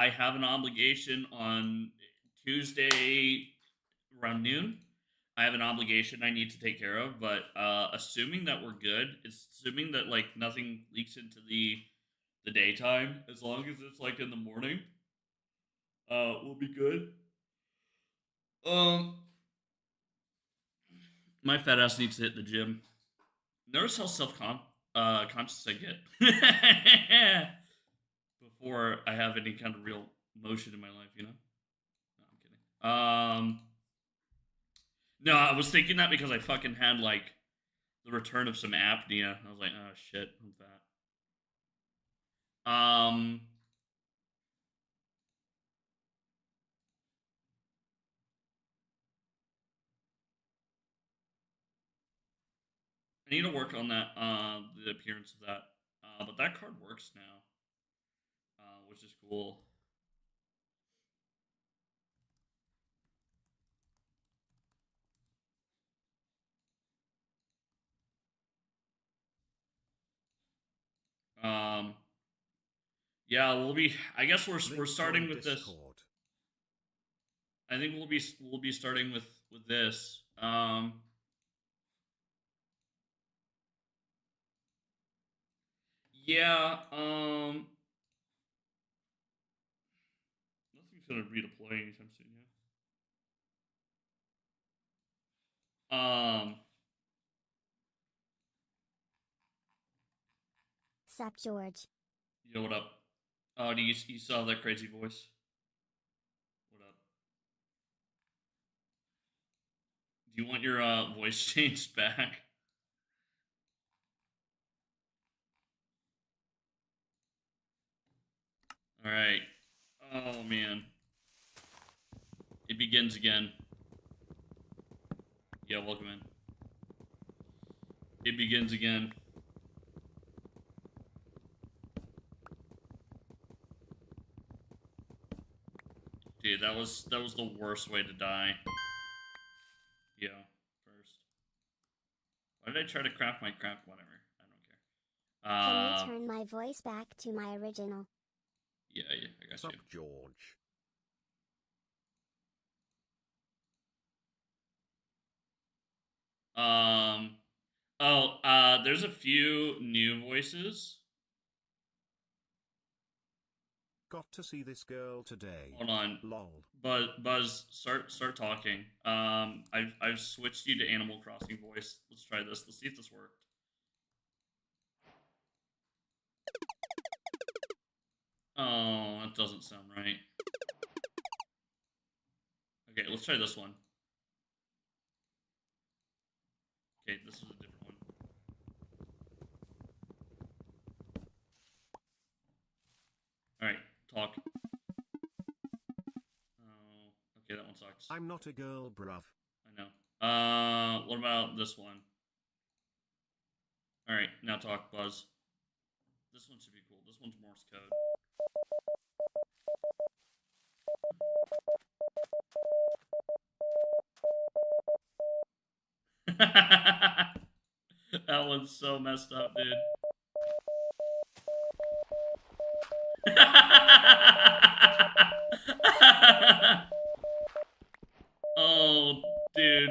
I have an obligation on Tuesday around noon. I have an obligation I need to take care of, but assuming that we're good, it's assuming that like nothing leaks into the daytime, as long as it's like in the morning, we'll be good. Um, my fat ass needs to hit the gym. Notice how conscious I get before I have any kind of real motion in my life. You know? No, I'm kidding. No, I was thinking that because I fucking had like the return of some apnea. I was like, oh shit, I'm fat. I need to work on that, the appearance of that. But that card works now, which is cool. Um, yeah, we'll be. I guess we're starting with this. I think we'll be starting with this. Yeah. Nothing's gonna redeploy anytime soon. Yeah. Sup, George? Yo, what up? Oh, do you saw that crazy voice? What up? Do you want your voice changed back? All right. Oh man, it begins again. Yeah, welcome in. It begins again. Dude, that was the worst way to die. Yeah, first. Why did I try to craft my craft? Whatever. I don't care. Can you turn my voice back to my original? Yeah, I got Sup, you. George. There's a few new voices. Got to see this girl today. Hold on. Lol. Buzz, start talking. I've switched you to Animal Crossing voice. Let's try this. Let's see if this worked. Oh, that doesn't sound right. Okay, let's try this one. Okay, this is a different one. Alright, talk. Oh, okay, that one sucks. I'm not a girl, bruv. I know. What about this one? Alright, now talk, Buzz. This one should be cool. This one's Morse code. That one's so messed up, dude. Oh, dude.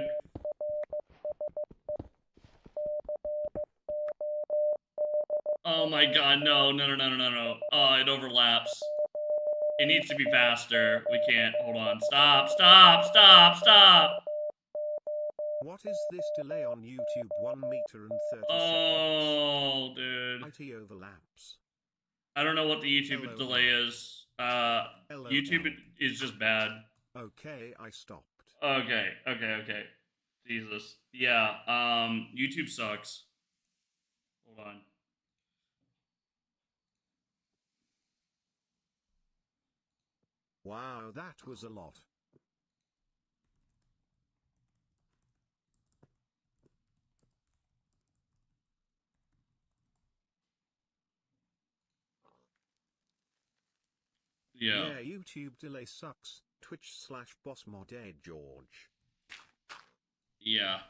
Oh my god, no. Oh, it overlaps. It needs to be faster. We can't. Hold on. Stop. What is this delay on YouTube? 1 meter and 30 Oh, seconds. dude. IT overlaps. I don't know what the YouTube delay is. YouTube is just bad. Okay, I stopped. Okay. Jesus. Yeah, YouTube sucks. Hold on. Wow, that was a lot. Yeah. YouTube delay sucks. Twitch/bossmod George. Yeah.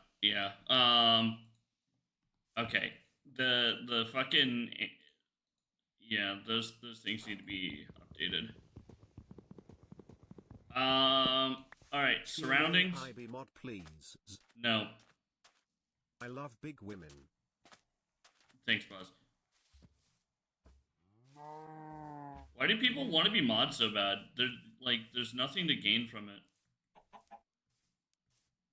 Okay. The fucking, yeah, those things need to be updated. All right. Surroundings. IB mod, please. No. I love big women. Thanks, Buzz. Why do people want to be mods so bad? There's nothing to gain from it.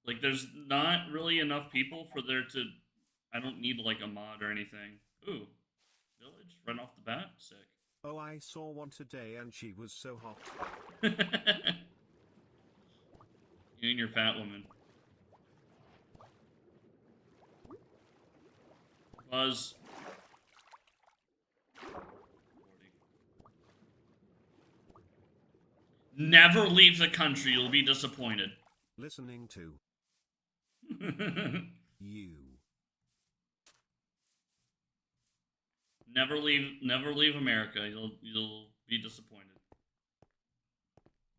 Like, there's not really enough people for there to. I don't need like a mod or anything. Ooh, village right off the bat, sick. Oh, I saw one today and she was so hot. You and your fat woman. Buzz. 40. Never leave the country, you'll be disappointed. Listening to you. Never leave America, you'll be disappointed.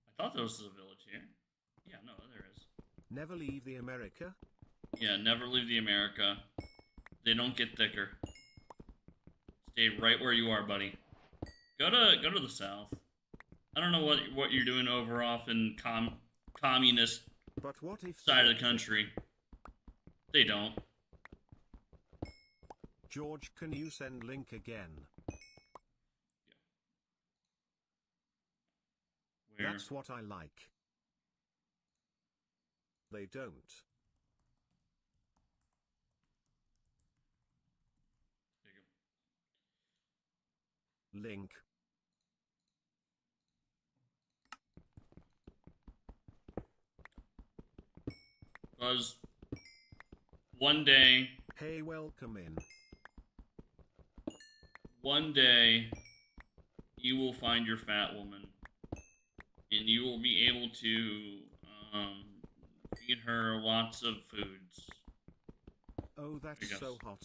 I thought there was a village here. Yeah, no, there is. Never leave the America? Yeah, never leave the America. They don't get thicker. Stay right where you are, buddy. Go to the south. I don't know what you're doing over off in communist But what if side of the country. They don't. George, can you send link again? Where? That's what I like. They don't. Link. Buzz. One day. Hey, welcome in. One day, you will find your fat woman, and you will be able to feed her lots of foods. Oh, that's so hot.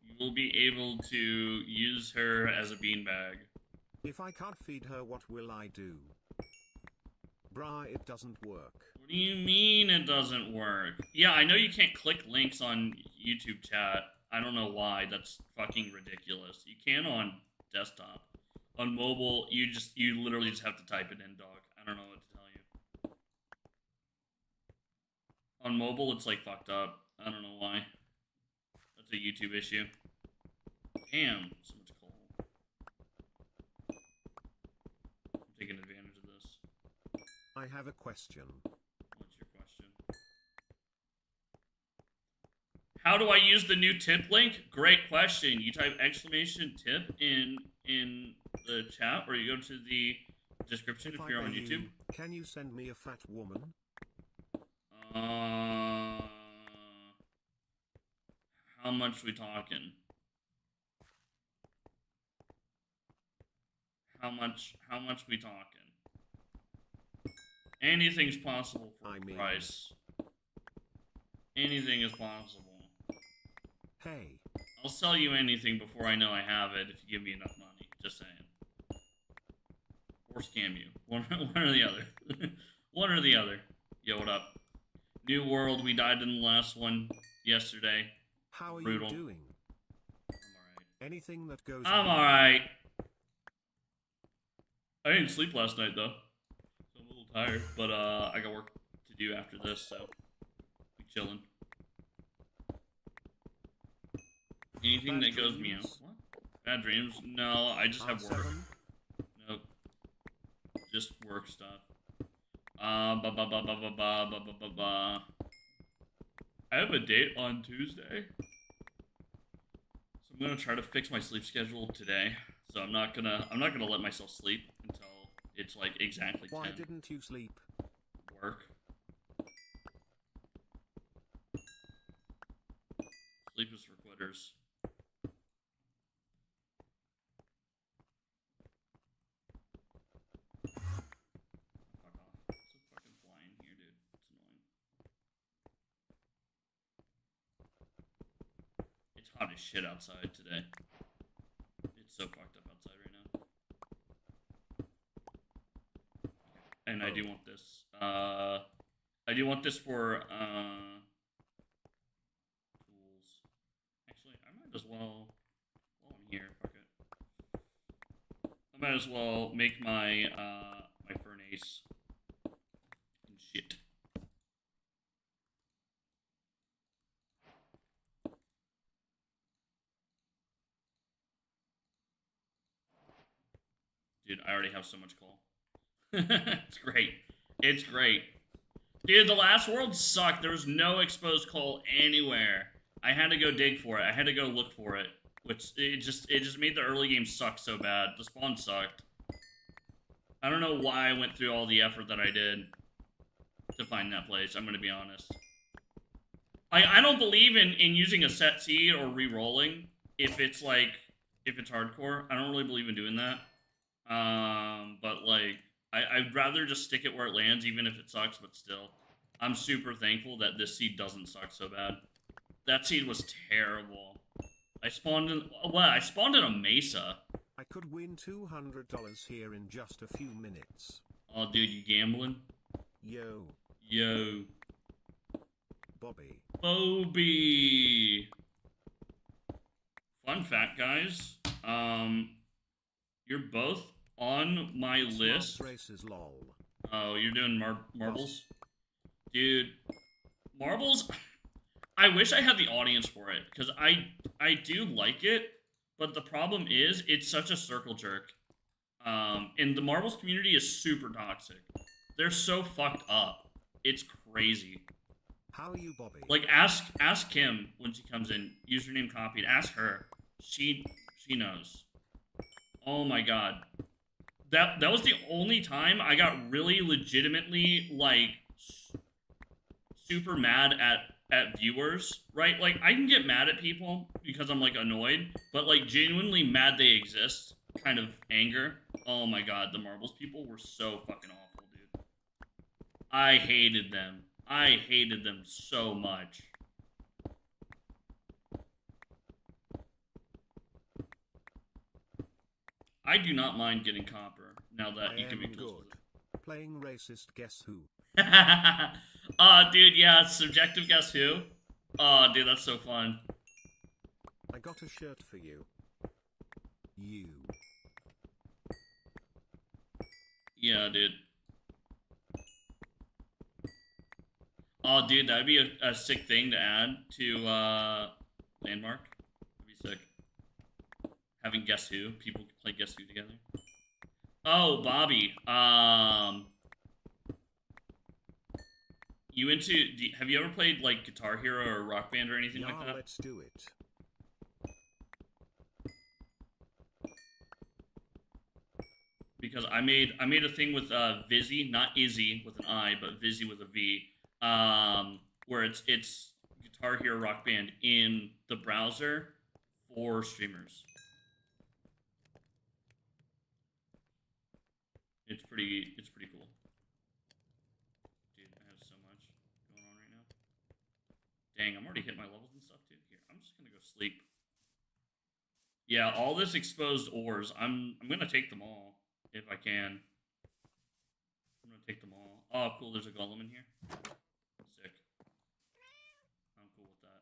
You will be able to use her as a beanbag. If I can't feed her, what will I do? Brah, it doesn't work. What do you mean it doesn't work? Yeah, I know you can't click links on YouTube chat. I don't know why. That's fucking ridiculous. You can on desktop. On mobile, you literally just have to type it in, dog. I don't know what to tell you. On mobile, it's like fucked up. I don't know why. That's a YouTube issue. Damn, so much coal. I'm taking advantage of this. I have a question. What's your question? How do I use the new tip link? Great question. You type exclamation tip in the chat, or you go to the description if you're on YouTube. Can you send me a fat woman? How much we talking? How much we talking? Anything's possible for a price. Anything is possible. Hey. I'll sell you anything before I know I have it if you give me enough money. Just saying. Or scam you. One or the other. One or the other. Yo, what up? New world. We died in the last one yesterday. How are Brutal. you doing? I'm alright. Anything that goes. I'm alright. I didn't sleep last night though. So I'm a little tired. But I got work to do after this, so be chilling. Anything that goes meow. What? Bad dreams? No, I just have work. Nope. Just work stuff. I have a date on Tuesday. So I'm gonna try to fix my sleep schedule today. So I'm not gonna let myself sleep until it's like exactly 10. Why didn't you sleep? Work. Sleep is for quitters. Fuck off. It's a fucking fly in here, dude. It's annoying. It's hot as shit outside today. It's so fucked up outside right now. And I do want this. I do want this for tools. Actually, I might as well. While I'm here, fuck it. I might as well make my my furnace and shit. Dude, I already have so much coal. It's great. It's great. Dude, the last world sucked. There was no exposed coal anywhere. I had to go dig for it. I had to go look for it. Which, it just made the early game suck so bad. The spawn sucked. I don't know why I went through all the effort that I did to find that place, I'm gonna be honest. I don't believe in using a set seed or re-rolling if it's hardcore. I don't really believe in doing that. But like, I'd rather just stick it where it lands, even if it sucks, but still. I'm super thankful that this seed doesn't suck so bad. That seed was terrible. I spawned in a mesa. I could win $200 here in just a few minutes. Oh, dude, you gambling? Yo. Yo. Bobby. Bobby. Fun fact, guys. You're both on my list. Races, lol. Oh, you're doing marbles? Dude, marbles... I wish I had the audience for it, because I do like it, but the problem is, it's such a circle jerk. And the marbles community is super toxic. They're so fucked up. It's crazy. How are you, Bobby? Like, ask Kim when she comes in. Username copied. Ask her. She knows. Oh my god. That was the only time I got really legitimately, like, super mad at viewers, right? Like, I can get mad at people because I'm, like, annoyed, but, like, genuinely mad they exist kind of anger. Oh my god, the marbles people were so fucking awful, dude. I hated them. I hated them so much. I do not mind getting copper now that you can be tools with it. Playing racist guess who? Dude, yeah, subjective guess who? Dude, that's so fun. I got a shirt for you. You. Yeah, dude. Oh, dude, that'd be a sick thing to add to, Landmark. That'd be sick. Having Guess Who. People can play Guess Who together. Oh, Bobby. Have you ever played, like, Guitar Hero or Rock Band or anything like that? Let's do it. Because I made a thing with Vizzy, not Izzy with an I, but Vizzy with a V, where it's Guitar Hero Rock Band in the browser for streamers. It's pretty cool. Dude, I have so much going on right now. Dang, I'm already hitting my levels and stuff too. Here, I'm just gonna go sleep. Yeah, all this exposed ores, I'm gonna take them all. If I can. I'm gonna take them all. Oh, cool, there's a golem in here. Sick. I'm cool with that.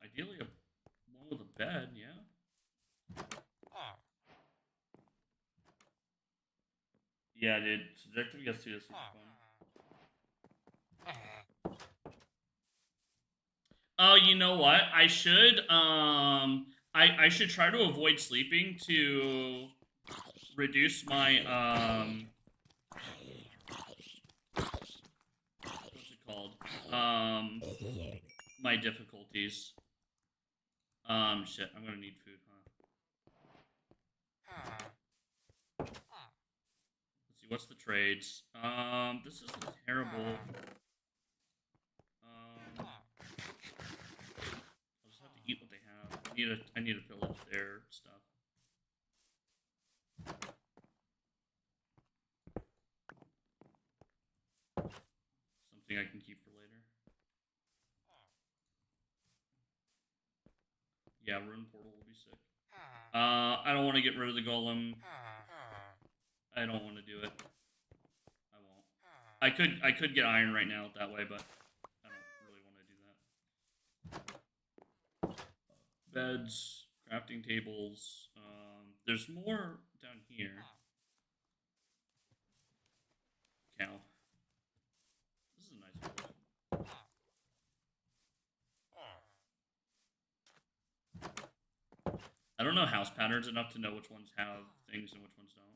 Ideally one with a bed, yeah. Yeah, dude. Subjective gets to this is fun. Oh, you know what? I should I should try to avoid sleeping to reduce my what's it called? My difficulties. Shit, I'm gonna need food, huh? Let's see, what's the trades? This is terrible. I'll just have to eat what they have. I need to pillage their stuff. Something I can keep for later. Yeah, Rune Portal will be sick. I don't want to get rid of the golem. I don't want to do it. I won't. I could get iron right now that way, but I don't really want to do that. Beds, crafting tables, There's more down here. Cow. This is a nice village. I don't know house patterns enough to know which ones have things and which ones don't.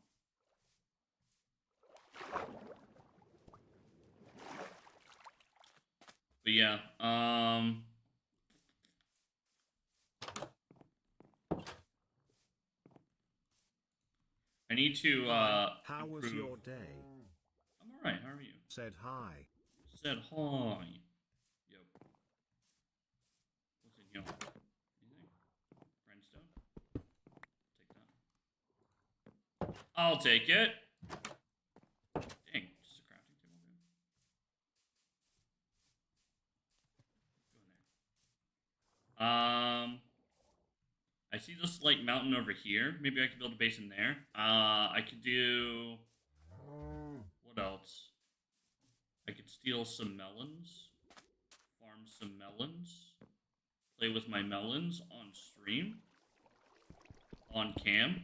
But yeah, I need to How was improve. your day? I'm alright, how are you? Said hi. Said hi. Yep. What's in here? Anything? Grindstone? Take that. I'll take it. Dang, just a crafting table, dude. Go in there. I see this like mountain over here. Maybe I could build a base in there. I could do. What else? I could steal some melons, farm some melons, play with my melons on stream, on cam.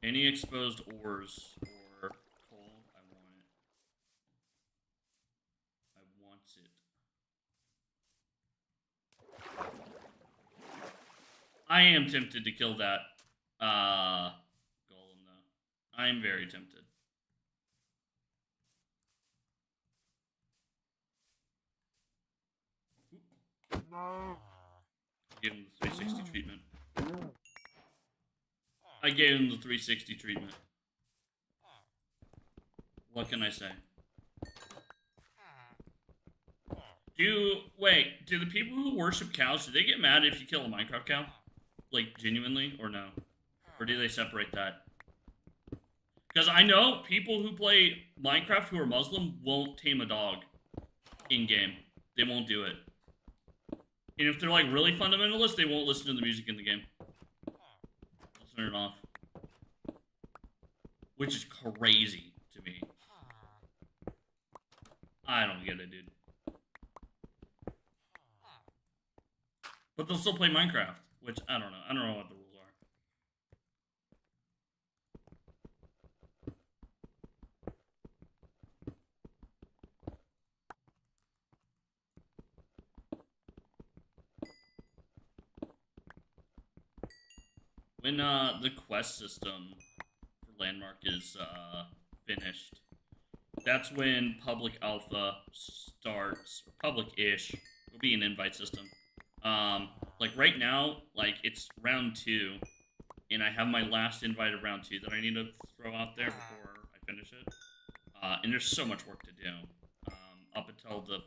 Any exposed ores or coal, I want it. I want it. I am tempted to kill that golem, though. I am very tempted. Give him the 360 treatment. I gave him the 360 treatment. What can I say? Do the people who worship cows, do they get mad if you kill a Minecraft cow? Like, genuinely, or no? Or do they separate that? Because I know people who play Minecraft who are Muslim won't tame a dog in-game. They won't do it. And if they're, like, really fundamentalist, they won't listen to the music in the game. They'll turn it off. Which is crazy to me. I don't get it, dude. But they'll still play Minecraft, which I don't know. I don't know what the rules are. When the quest system for Landmark is finished, that's when public alpha starts, public-ish. It'll be an invite system. Like right now, like it's round 2, and I have my last invite of round 2 that I need to throw out there before I finish it. And there's so much work to do up until the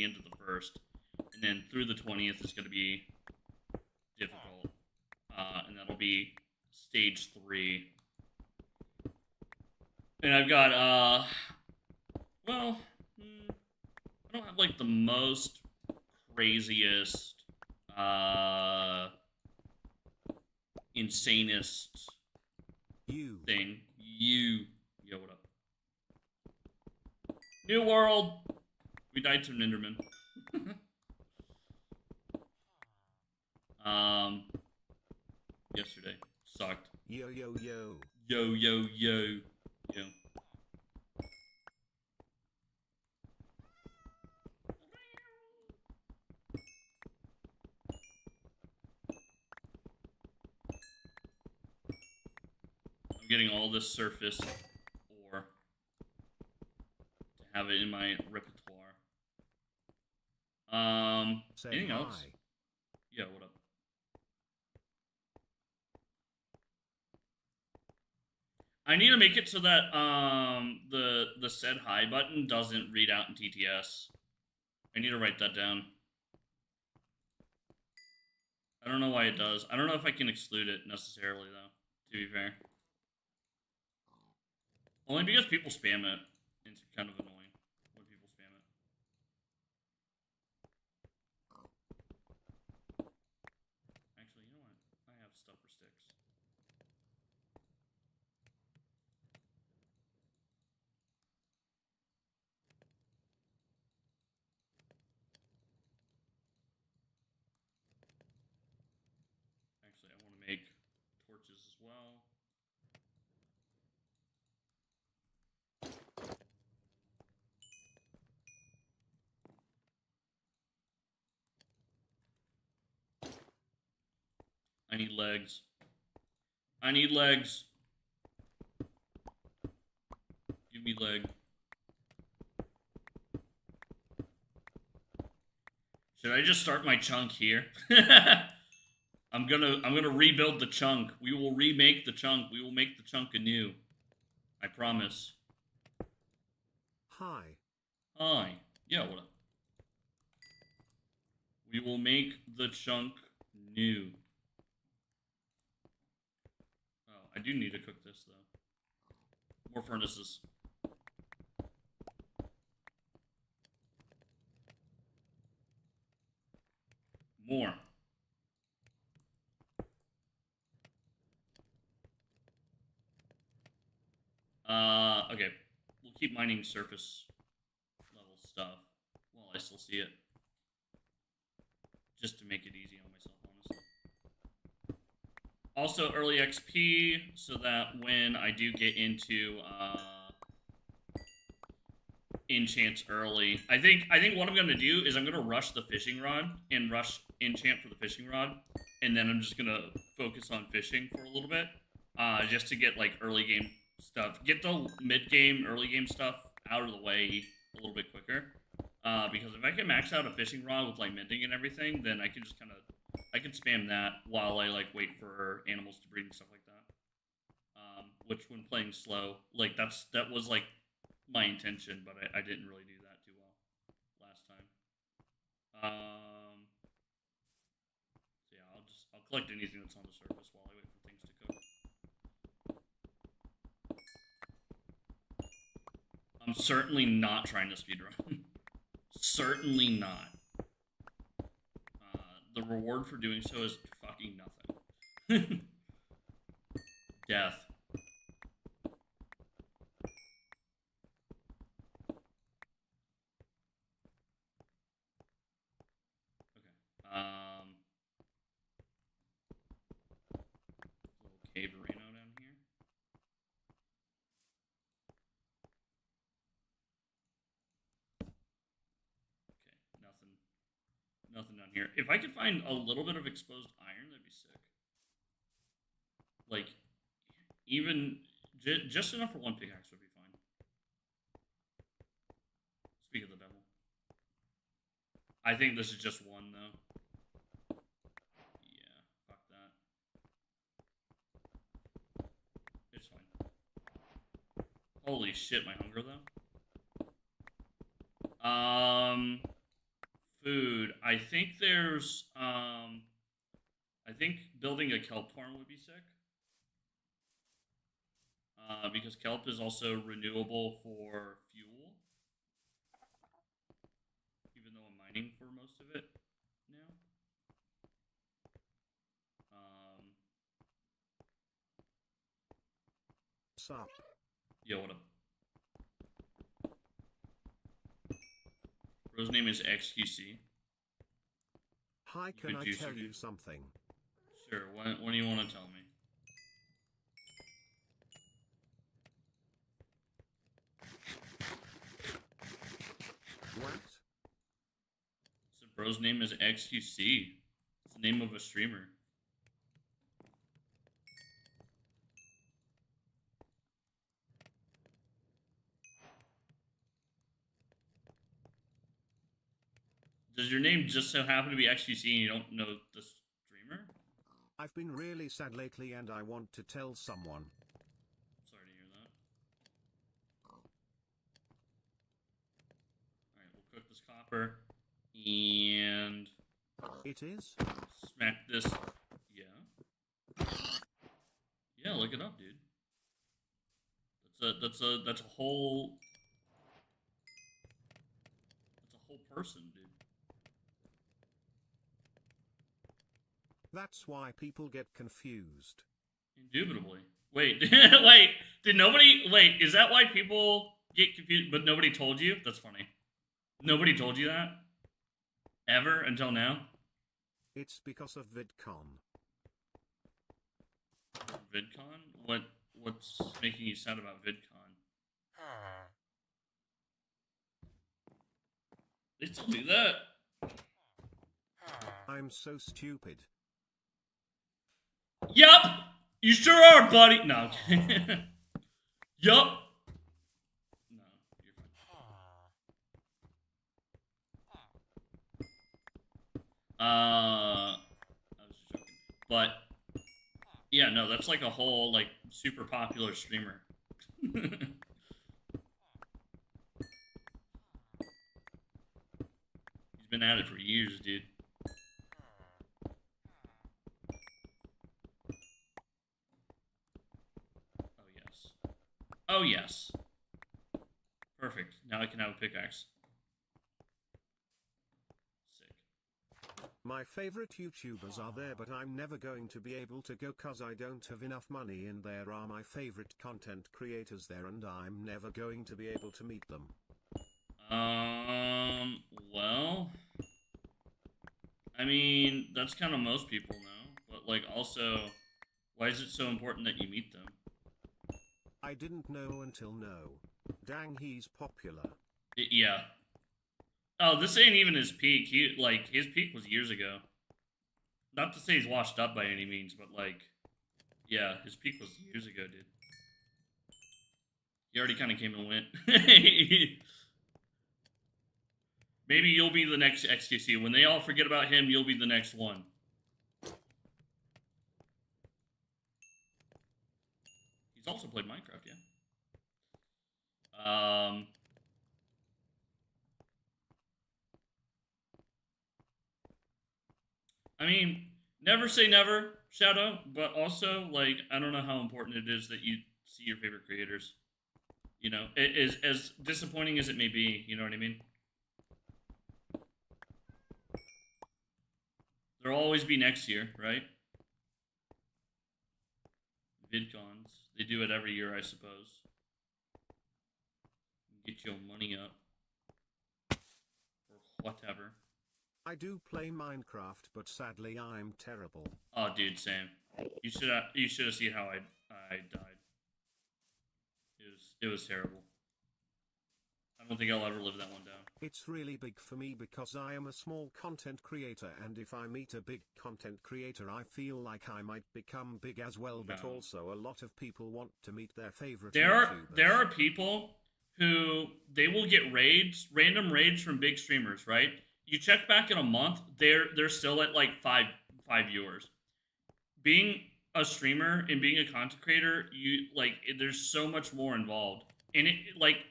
end of the first, and then through the 20th is going to be difficult, and that'll be stage 3. And I've got well, I don't have like the most craziest, insanest thing. Yo, what up? New world. We died to an Enderman. Yesterday sucked. Yo. Yo. Yo. I'm getting all this surface ore to have it in my repertoire. Anything else? Yeah, what up? I need to make it so that the said hi button doesn't read out in TTS. I need to write that down. I don't know why it does. I don't know if I can exclude it necessarily though, to be fair. Only because people spam it. It's kind of annoying when people spam it. Actually, you know what? I have stuff for sticks. well. I need legs. I need legs. Give me leg. Should I just start my chunk here? I'm gonna rebuild the chunk. We will remake the chunk. We will make the chunk anew. I promise. Hi. Hi. Yeah, what up? We will make the chunk new. Oh, I do need to cook this though. More furnaces. More. Okay. We'll keep mining surface level stuff while I still see it. Just to make it easy on myself, honestly. Also, early XP, so that when I do get into enchants early, I think what I'm gonna do is I'm gonna rush the fishing rod and rush enchant for the fishing rod, and then I'm just gonna focus on fishing for a little bit, just to get like early game stuff, get the mid game, early game stuff out of the way a little bit quicker. Because if I can max out a fishing rod with like mending and everything, then I can just kind of spam that while I like wait for animals to breed and stuff like that. Which when playing slow, like that was like my intention, but I didn't really do that too well last time. So yeah, I'll collect anything that's on the surface while I wait for things to cook. I'm certainly not trying to speedrun. Certainly not. The reward for doing so is fucking nothing. Death. Little cave Reno down here. Okay, nothing down here. If I could find a little bit of exposed iron, that'd be sick. Like, even just enough for one pickaxe would be fine. Speak of the devil. I think this is just one though. Yeah, fuck that. It's fine. Holy shit, my hunger though. Food. I think there's I think building a kelp farm would be sick. Because kelp is also renewable for fuel. Even though I'm mining for most of it now. Sup? Yo, what up? Bro's name is XQC. Hi, can I tell you something? Sure, what do you want to tell me? What? So bro's name is XQC. It's the name of a streamer. Does your name just so happen to be XQC and you don't know the streamer? I've been really sad lately and I want to tell someone. Sorry to hear that. Alright, we'll cook this copper. And... It is? Smack this. Yeah. Yeah, look it up, dude. That's a whole... That's a whole person, dude. That's why people get confused. Indubitably. Wait, wait, wait, is that why people get confused, but nobody told you? That's funny. Nobody told you that? Ever, until now? It's because of VidCon. VidCon? What's making you sad about VidCon? They still do that. I'm so stupid. Yup! You sure are, buddy! No. Yup! No, you're fine. I was just joking. But, yeah, no, that's like a whole, like, super popular streamer. He's been at it for years, dude. Oh, yes. Oh, yes. Perfect. Now I can have a pickaxe. Sick. My favorite YouTubers are there, but I'm never going to be able to go cause I don't have enough money, and there are my favorite content creators there and I'm never going to be able to meet them. Well, I mean, that's kind of most people now, but like also, why is it so important that you meet them? I didn't know until now. Dang, he's popular. Yeah. Oh, this ain't even his peak. His peak was years ago. Not to say he's washed up by any means, but like, yeah, his peak was years ago, dude. He already kind of came and went. Maybe you'll be the next XQC. When they all forget about him, you'll be the next one. He's also played Minecraft, yeah. I mean, never say never, Shadow, but also, like, I don't know how important it is that you see your favorite creators. You know, it is as disappointing as it may be, you know what I mean? There'll always be next year, right? VidCons. They do it every year, I suppose. Get your money up. Or whatever. I do play Minecraft, but sadly I'm terrible. Oh, dude, same. You should have seen how I died. It was terrible. I don't think I'll ever live that one down. It's really big for me because I am a small content creator, and if I meet a big content creator I feel like I might become big as well, but also a lot of people want to meet their favorite YouTubers. There are people who, they will get random raids from big streamers, right? You check back in a month, they're still at like five viewers. Being a streamer and being a content creator, there's so much more involved. And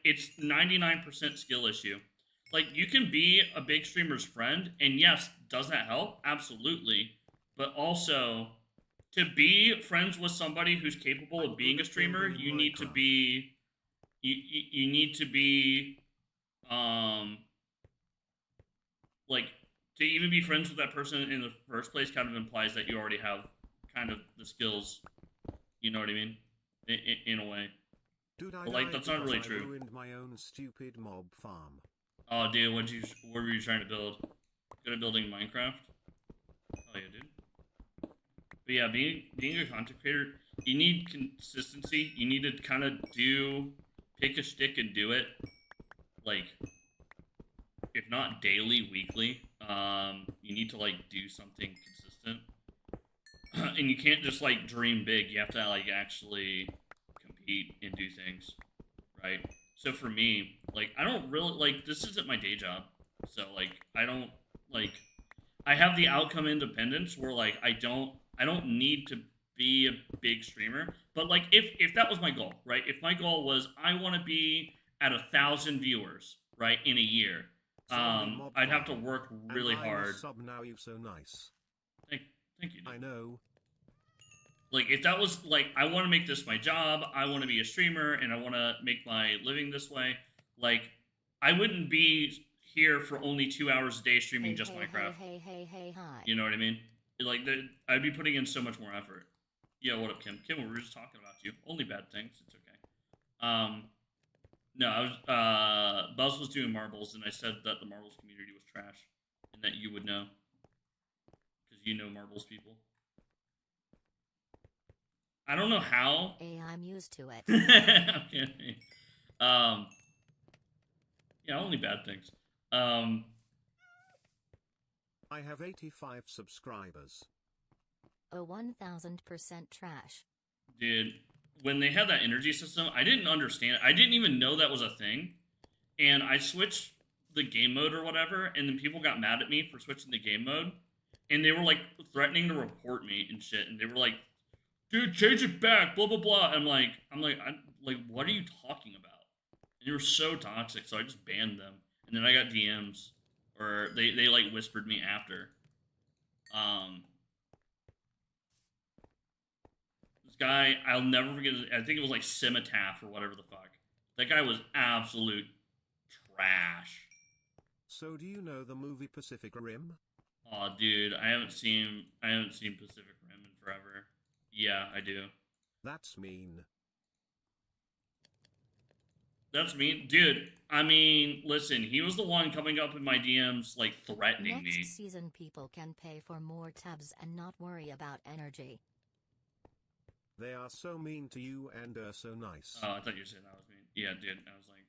it's 99% skill issue. Like, you can be a big streamer's friend, and yes, does that help? Absolutely. But also, to be friends with somebody who's capable of being a streamer, you need to be you need to be like, to even be friends with that person in the first place kind of implies that you already have kind of the skills, you know what I mean, in a way. Dude, but like, that's not really true. I ruined my own stupid mob farm. Oh, dude, what were you trying to build? Good at building Minecraft? Oh yeah, dude. But yeah, being a content creator, you need consistency. You need to kind of pick a stick and do it, like, if not daily, weekly. You need to like do something consistent, and you can't just like dream big. You have to like actually compete and do things, right? So for me, like, I don't really, like, this isn't my day job, so like, I don't, like, I have the outcome independence where like I don't need to be a big streamer, but like, if that was my goal, right? If my goal was I want to be at 1,000 viewers, right, in a year, I'd have to work really hard. Sub now, you so nice. Thank you. Dude. I know. Like, if that was, like, I want to make this my job, I want to be a streamer, and I want to make my living this way, like, I wouldn't be here for only 2 hours a day streaming just Minecraft. Hi. You know what I mean? Like, I'd be putting in so much more effort. Yeah, what up, Kim? Kim, we were just talking about you. Only bad things. It's okay. No, I was, Buzz was doing marbles, and I said that the marbles community was trash, and that you would know. Because you know marbles people. I don't know how. Hey, I'm used to it. Okay. Yeah, only bad things. I have 85 subscribers. Oh, 1000% trash. Dude, when they had that energy system, I didn't understand it. I didn't even know that was a thing. And I switched the game mode or whatever, and then people got mad at me for switching the game mode. And they were like threatening to report me and shit. And they were like, dude, change it back, blah blah blah. I'm like, what are you talking about? And they were so toxic, so I just banned them. And then I got DMs, or they like whispered me after. This guy, I'll never forget. I think it was like Cimetaf or whatever the fuck. That guy was absolute trash. So do you know the movie Pacific Rim? Oh, dude, I haven't seen Pacific Rim in forever. Yeah, I do. That's mean. That's mean, dude. I mean, listen, he was the one coming up in my DMs, like threatening Next me. season, people can pay for more tabs and not worry about energy. They are so mean to you and so nice. Oh, I thought you were saying that was mean. Yeah, dude. I was like,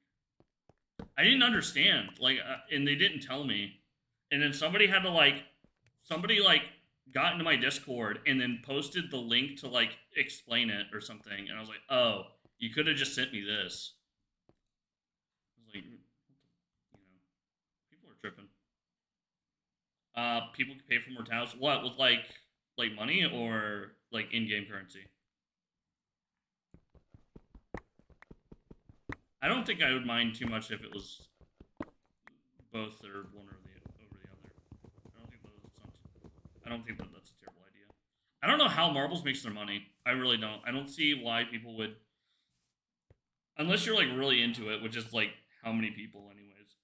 I didn't understand, like, and they didn't tell me. And then somebody got into my Discord and then posted the link to like explain it or something, and I was like, oh, you could have just sent me this. I was like, people are tripping. People can pay for more tabs. What, with like money or like in-game currency? I don't think I would mind too much if it was both or one or over the other. I don't think that's a terrible idea. I don't know how Marbles makes their money. I really don't. I don't see why people would, unless you're like really into it, which is like how many people, anyways.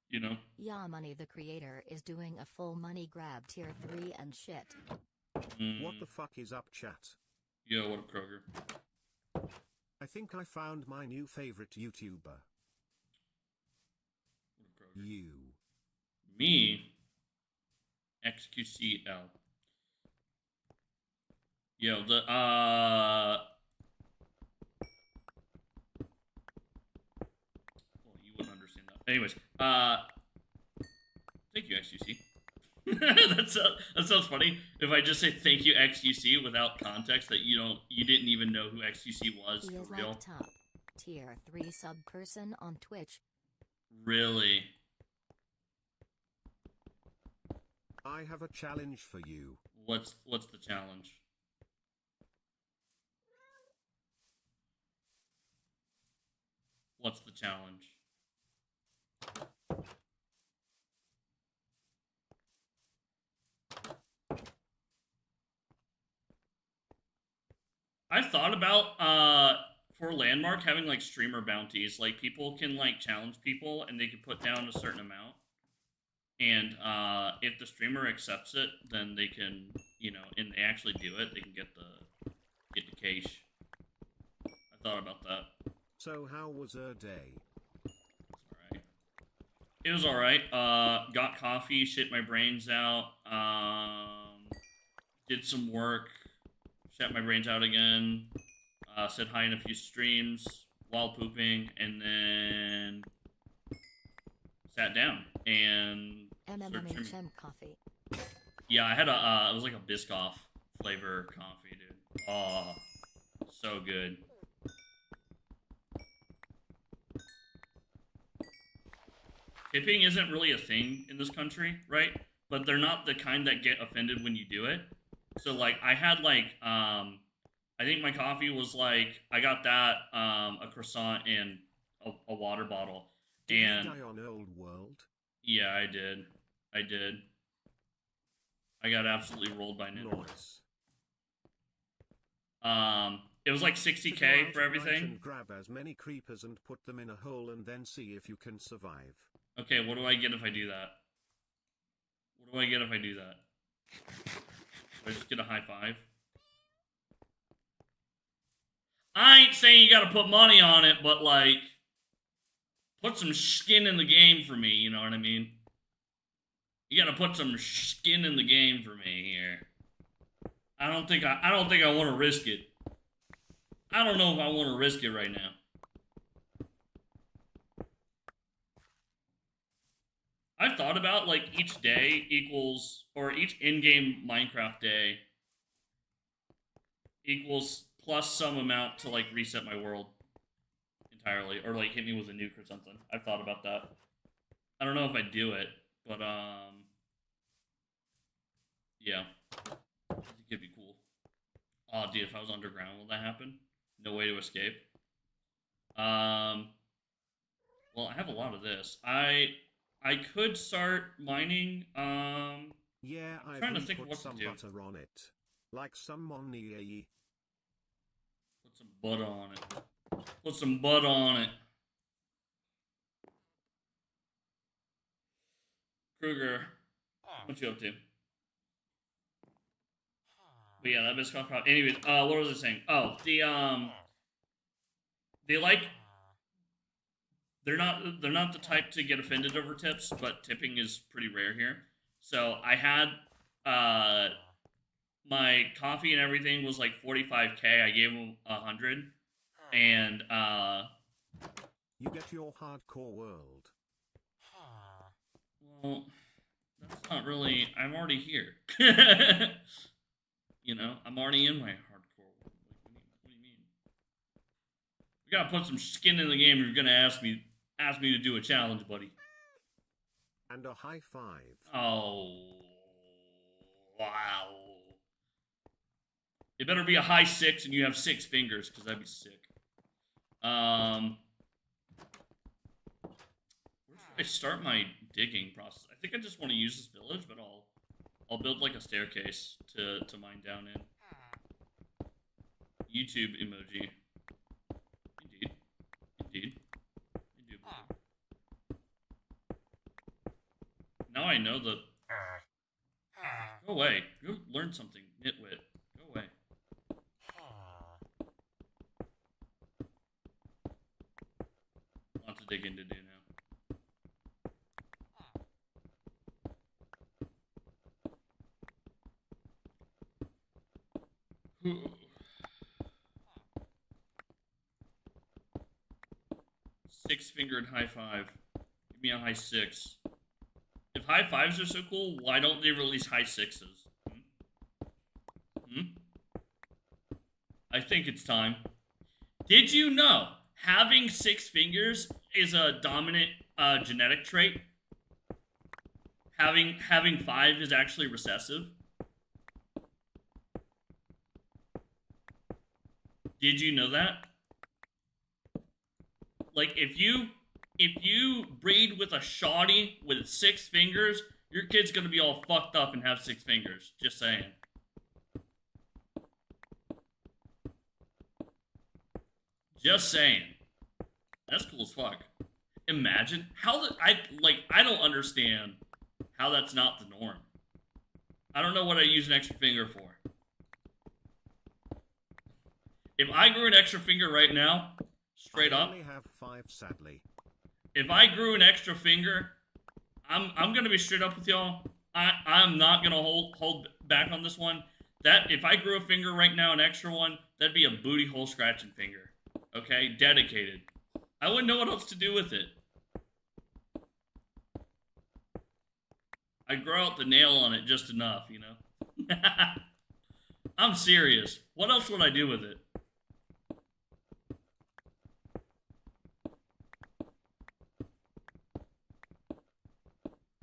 You know? Yeah, Money the creator is doing a full money grab tier 3 and shit. What the fuck is up, chat? Yo, what up, Kroger? I think I found my new favorite YouTuber. What up, Kroger? You. Me? XQCL. Yo, the, well, you wouldn't understand that. Anyways, thank you, XQC. That sounds funny. If I just say thank you, XQC, without context, that you didn't even know who XQC was He is for real. like top tier 3 sub person on Twitch. Really? I have a challenge for you. What's the challenge? What's the challenge? I've thought about for Landmark having like streamer bounties. Like people can like challenge people and they can put down a certain amount. And if the streamer accepts it, then they can, and they actually do it, they can get the cash. I thought about that. So how was her day? Alright. It was alright. Got coffee, shit my brains out, did some work, shut my brains out again, said hi in a few streams while pooping, and then sat down and MMHM coffee. yeah, I had it was like a Biscoff flavor coffee, dude. Oh, so good. Tipping isn't really a thing in this country, right? But they're not the kind that get offended when you do it. So like I had like I think my coffee was like I got that a croissant and a water bottle. And Did you die on Old World? yeah, I did. I got absolutely rolled by ninjas. Nice. It was like 60k for everything. And grab as many creepers and put them in a hole and then see if you can survive. Okay, what do I get if I do that? What do I get if I do that? Do I just get a high five? I ain't saying you gotta put money on it, but like, put some skin in the game for me, you know what I mean? You gotta put some skin in the game for me here. I don't think I want to risk it. I don't know if I want to risk it right now. I've thought about like each day equals, or each in-game Minecraft day equals plus some amount to like reset my world entirely, or like hit me with a nuke or something. I've thought about that. I don't know if I do it, but yeah, I think it'd be cool. Oh, dude, if I was underground, will that happen? No way to escape. Well, I have a lot of this. I could start mining. Yeah, I'm I've trying to think of put what some to do. butter on it. Like someone near. Put some butter on it. Put some butter on it. Kruger, what you up to? But yeah, that Biscoff crop. Anyways, what was I saying? Oh, they like they're not the type to get offended over tips, but tipping is pretty rare here. So I had my coffee and everything was like 45K. I gave them 100, and You get your hardcore world. well, that's not really. I'm already here. You know, I'm already in my hardcore world. Like, what do you mean? We gotta put some skin in the game if you're gonna ask me to do a challenge, buddy. And a high five. Oh, wow. It better be a high 6 and you have 6 fingers, because that'd be sick. Where should I start my digging process? I think I just want to use this village, but I'll build like a staircase to mine down in. YouTube emoji. Indeed. Indeed. Indubitably. Now I know the... Go away. Go learn something, nitwit. Go away. Lots of digging to do now. 6-fingered high five. Give me a high 6. If high 5s are so cool, why don't they release high 6s? I think it's time. Did you know having 6 fingers is a dominant genetic trait? Having 5 is actually recessive. Did you know that? Like, if you breed with a shoddy with 6 fingers, your kid's gonna be all fucked up and have 6 fingers. Just saying. Just saying. That's cool as fuck. Imagine how I don't understand how that's not the norm. I don't know what I use an extra finger for. If I grew an extra finger right now, straight up. I only have 5, sadly. If I grew an extra finger, I'm gonna be straight up with y'all. I'm not gonna hold back on this one. That if I grew a finger right now, an extra one, that'd be a booty hole scratching finger. Okay, dedicated. I wouldn't know what else to do with it. I'd grow out the nail on it just enough, you know. I'm serious. What else would I do with it?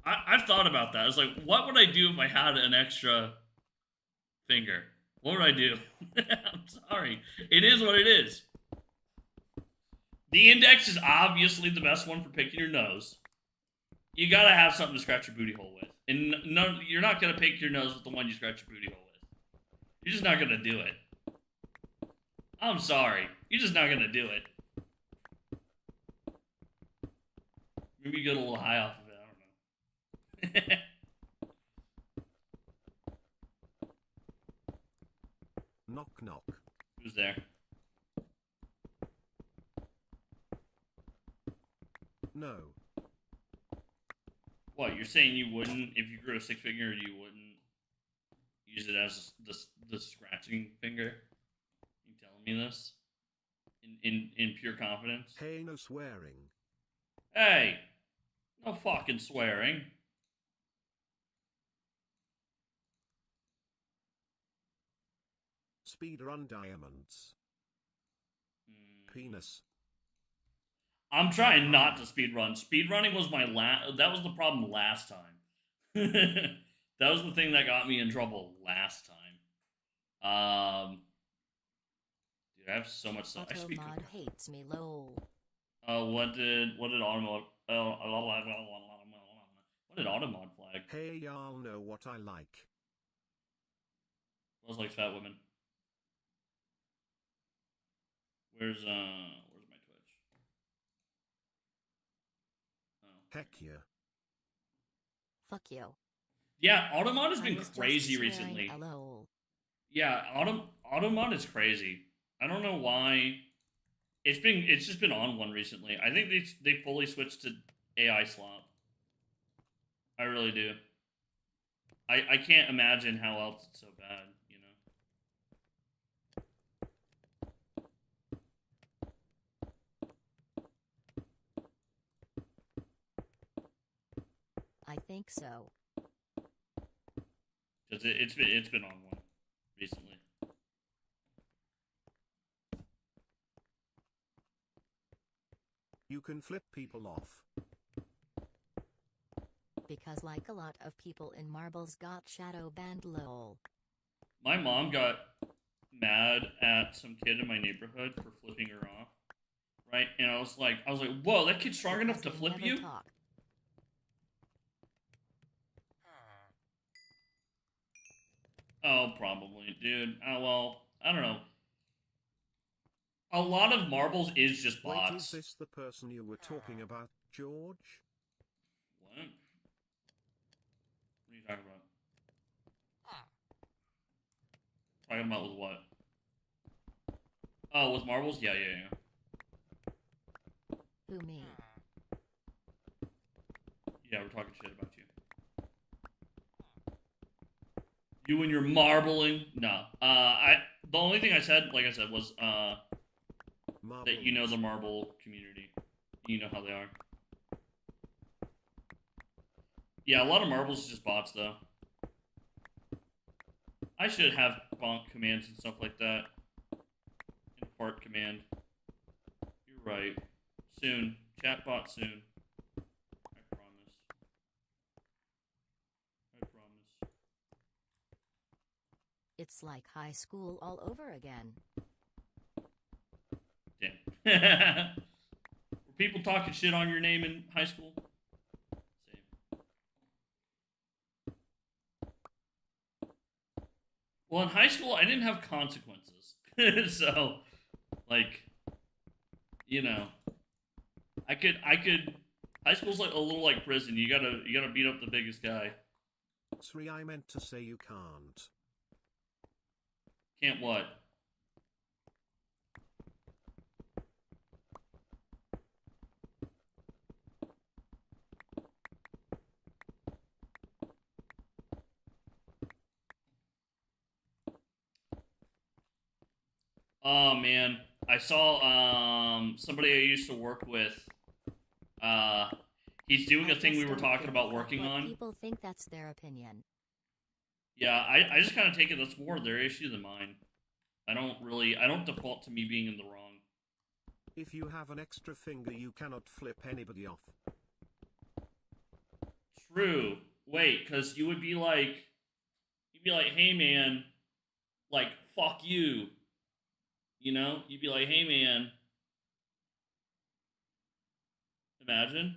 I've thought about that. I was like, what would I do if I had an extra finger? What would I do? I'm sorry. It is what it is. The index is obviously the best one for picking your nose. You gotta have something to scratch your booty hole with. And no, you're not gonna pick your nose with the one you scratch your booty hole with. You're just not gonna do it. I'm sorry. You're just not gonna do it. Maybe you get a little high off of it. I don't know. Knock knock. Who's there? No. What, you're saying you wouldn't, if you grew a 6 finger, you use it as the scratching finger. You telling me this in pure confidence? Hey, no swearing. Hey, no fucking swearing. Speedrun diamonds. Hmm. Penis. I'm trying not to speedrun. Speedrunning was my that was the problem last time. That was the thing that got me in trouble last time. Dude, I have so much stuff. I should be Automod cooking. hates me, lol. What did Automod? What did Automod flag? Hey, y'all know what I like. Smells like fat women. Where's my Twitch? Oh. Heck yeah. Fuck you. Yeah, Automod has I been was just crazy swearing, recently. lol. Yeah, Automod is crazy. I don't know why. It's just been on one recently. I think they fully switched to AI slop. I really do. I can't imagine how else it's so bad, you know. I think so. Because it's been on one recently. You can flip people off. Because like a lot of people in Marbles got shadow banned, lol. My mom got mad at some kid in my neighborhood for flipping her off. Right? And I was like, whoa, that kid's strong enough to Because they flip never you? talk. Oh, probably, dude. Oh, well, I don't know. A lot of Marbles is just bots. Wait, is this the person you were talking about, George? What? What are you talking about? Talking about with what? Oh, with Marbles? Yeah. Who, me? Yeah, we're talking shit about you. You and your marbling? No. The only thing I said, like I said, was that you know the marble community. You know how they are. Yeah, a lot of marbles is just bots, though. I should have bonk commands and stuff like that. And fart command. You're right. Soon. Chatbot soon. I promise. I promise. It's like high school all over again. Damn. Were people talking shit on your name in high school? Same. Well, in high school, I didn't have consequences. So, like, you know, I could, high school's like a little like prison. You gotta beat up the biggest guy. Sorry, I meant to say you can't. Can't what? Oh man, I saw somebody I used to work with. He's doing a thing we were talking about working on. People think that's their opinion. Yeah, I just kind of take it that's more their issue than mine. I don't default to me being in the wrong. If you have an extra finger, you cannot flip anybody off. True. Wait, because you'd be like, hey man, like fuck you. You know, you'd be like, hey man. Imagine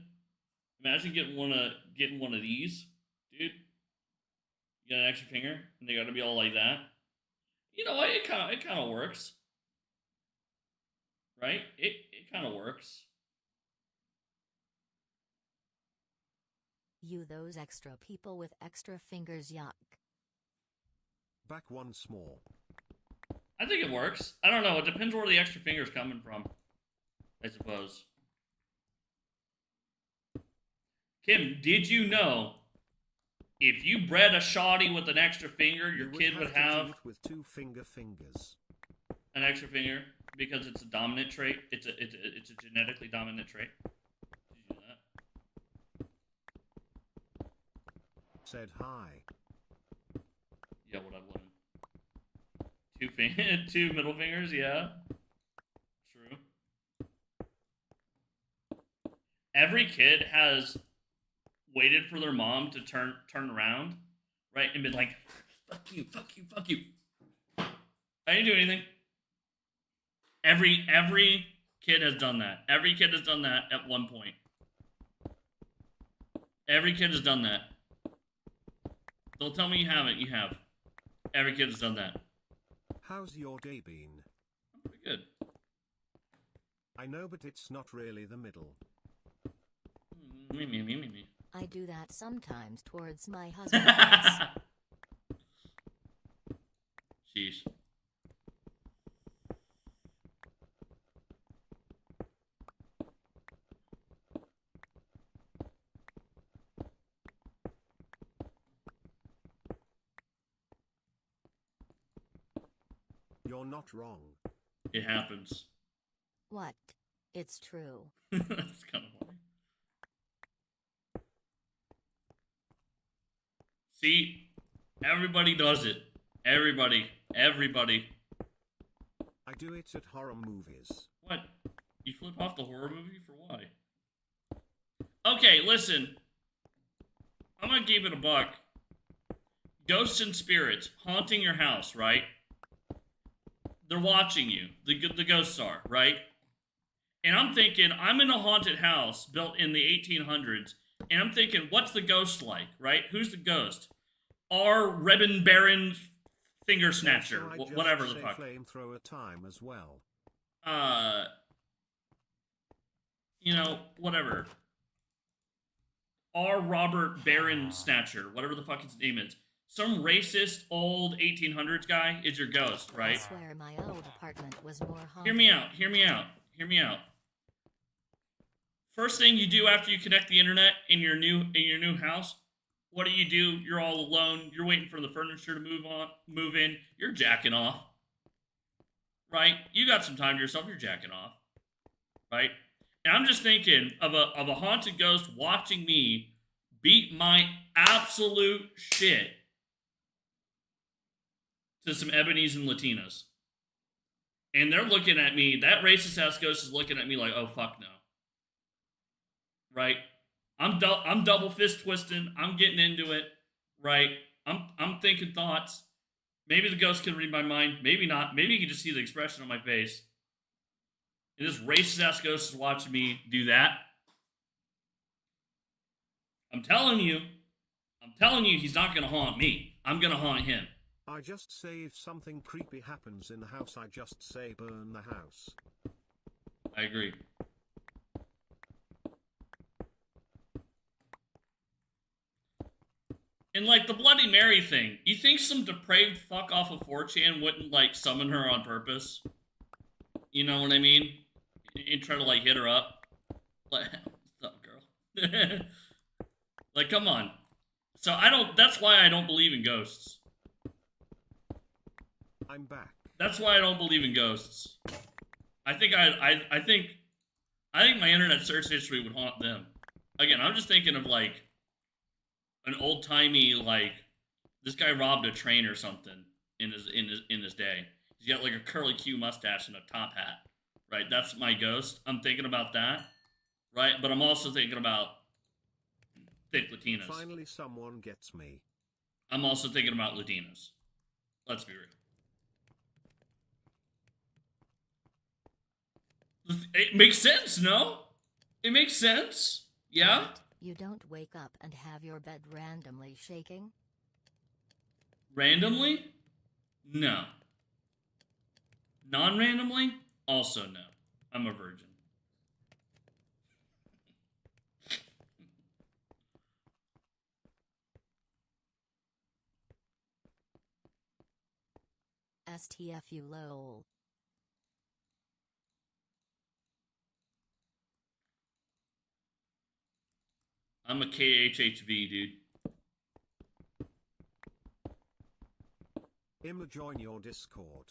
getting one of these, dude. You got an extra finger, and they got to be all like that. You know, it kind of works, right? It kind of works. You those extra people with extra fingers, yuck. Back once more. I think it works. I don't know. It depends where the extra finger's coming from, I suppose. Kim, did you know If you bred a shoddy with an extra finger, your You kid would to do have it with two fingers. an extra finger because it's a dominant trait. It's a genetically dominant trait. Did you know that? Said hi. Yeah, what I've learned. Two middle fingers, yeah. True. Every kid has waited for their mom to turn around, right, and been like, fuck you, fuck you, fuck you. I didn't do anything. Every kid has done that. Every kid has done that at one point. Every kid has done that. Don't tell me you haven't. You have. Every kid has done that. How's your day been? I'm pretty good. I know, but it's not really the middle. Me. I do that sometimes towards my husband. Yes. Sheesh. You're not wrong. It happens. What? It's true. That's kind of funny. See, everybody does it. Everybody. I do it at horror movies. What? You flip off the horror movie for why? Okay, listen. I'm gonna keep it a buck. Ghosts and spirits haunting your house, right? They're watching you. The ghosts are, right? And I'm thinking, I'm in a haunted house built in the 1800s, and I'm thinking, what's the ghost like, right? Who's the ghost? Our Rebin Baron finger snatcher, whatever the fuck. Flamethrower time as well. Whatever. Our Robert Baron Snatcher, whatever the fuck his name is. Some racist old 1800s guy is your ghost, right? I swear my old apartment was more haunted. Hear me out. First thing you do after you connect the internet in your new house, what do? You're all alone. You're waiting for the furniture to move in. You're jacking off, right? You got some time to yourself. You're jacking off, right? And I'm just thinking of a haunted ghost watching me beat my absolute shit to some Ebonies and Latinas. And they're looking at me. That racist ass ghost is looking at me like, oh, fuck no. Right? I'm double fist twisting. I'm getting into it. Right? I'm thinking thoughts. Maybe the ghost can read my mind. Maybe not. Maybe he can just see the expression on my face. And this racist ass ghost is watching me do that. I'm telling you, he's not going to haunt me. I'm going to haunt him. I just say if something creepy happens in the house, I just say burn the house. I agree. And like the Bloody Mary thing, you think some depraved fuck off of 4chan wouldn't like summon her on purpose? You know what I mean? And try to like hit her up? Like, what's up, girl? Like, come on. So that's why I don't believe in ghosts. I'm back. That's why I don't believe in ghosts. I think my internet search history would haunt them. Again, I'm just thinking of like an old timey like this guy robbed a train or something in his day. He's got like a curly Q mustache and a top hat. Right? That's my ghost. I'm thinking about that. Right? But I'm also thinking about thick Latinas. Finally someone gets me. I'm also thinking about Latinas. Let's be real. It makes sense, no? It makes sense. Yeah? You don't wake up and have your bed randomly shaking? Randomly? No. Non-randomly? Also no. I'm a virgin. STFU lol. I'm a KHHV, dude. Imma join your Discord.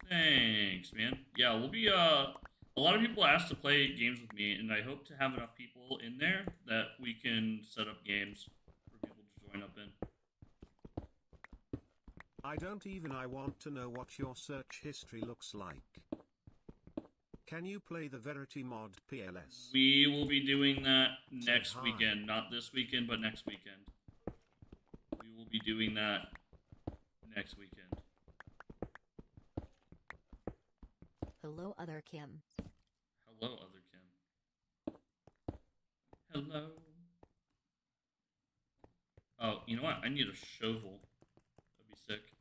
Thanks, man. Yeah, we'll be a lot of people ask to play games with me, and I hope to have enough people in there that we can set up games for people to join up in. I want to know what your search history looks like. Can you play the Verity mod PLS? We will be doing that next hi. weekend. Not this weekend, but next weekend. We will be doing that next weekend. Hello, other Kim. Hello, other Kim. Hello. Oh, you know what? I need a shovel. That'd be sick.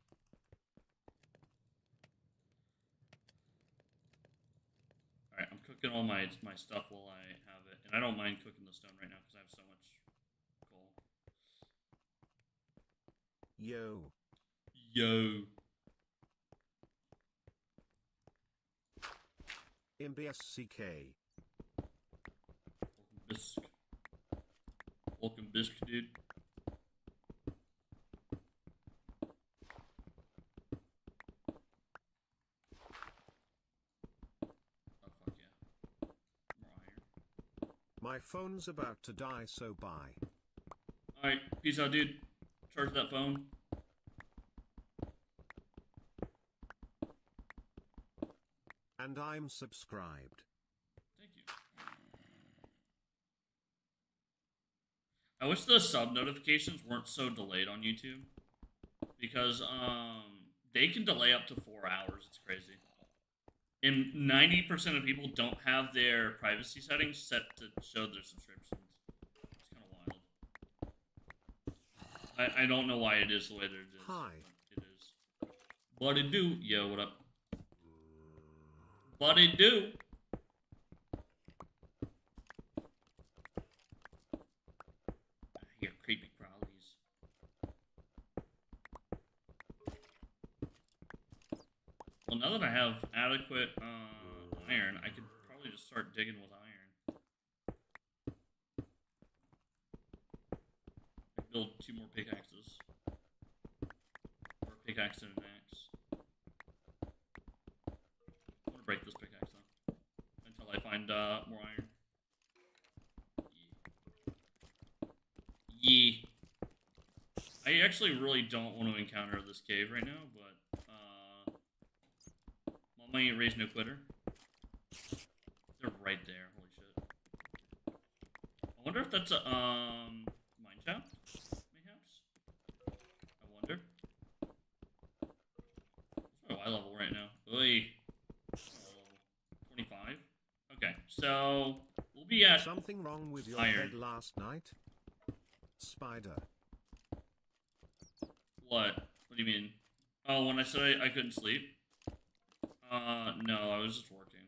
Alright, I'm cooking all my stuff while I have it. And I don't mind cooking the stone right now because I have so much coal. Yo. Yo. MBSCK. Welcome, Bisque. Welcome, Bisque, dude. Oh, fuck yeah. More iron. My phone's about to die, so bye. Alright, peace out, dude. Charge that phone. And I'm subscribed. Thank you. I wish the sub notifications weren't so delayed on YouTube. Because, they can delay up to 4 hours. It's crazy. And 90% of people don't have their privacy settings set to show their subscriptions. It's kind of wild. I don't know why it is the way that it is. Hi. But it is. But it do. Yo, what up? But it do. You creepy crawlies. Well, now that I have adequate iron, I could probably just start digging with iron. I could build 2 more pickaxes. Or a pickaxe and an axe. I'm gonna break this pickaxe though. Until I find more iron. Yeah. I actually really don't want to encounter this cave right now, but Mama ain't raised no quitter. They're right there, holy shit. I wonder if that's a mine shaft, mayhaps? I wonder. What's my Y level right now? Oy. 25? Okay, so we'll be at Something wrong with your iron. bed last night? Spider. What? What do you mean? Oh, when I said I couldn't sleep? No, I was just working.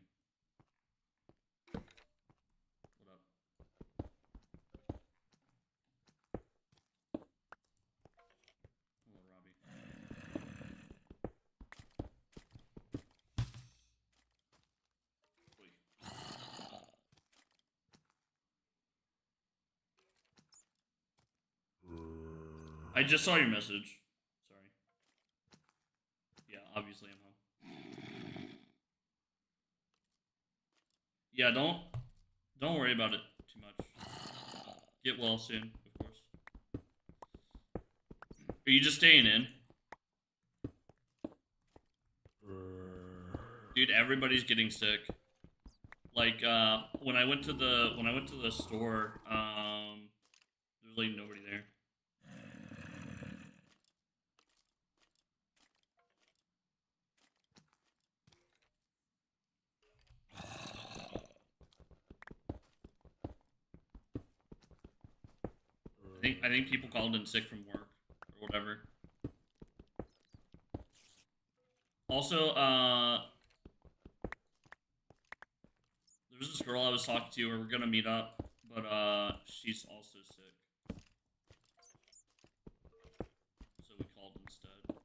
What up? Hello, Robbie. Oy. I just saw your message. Sorry. Yeah, obviously I'm home. Yeah, don't worry about it too much. Get well soon, of course. Are you just staying in? Dude, everybody's getting sick. Like when I went to the store, there was like nobody there. I think people called in sick from work or whatever. Also, there's this girl I was talking to, we're gonna meet up, but she's also sick. So we called instead.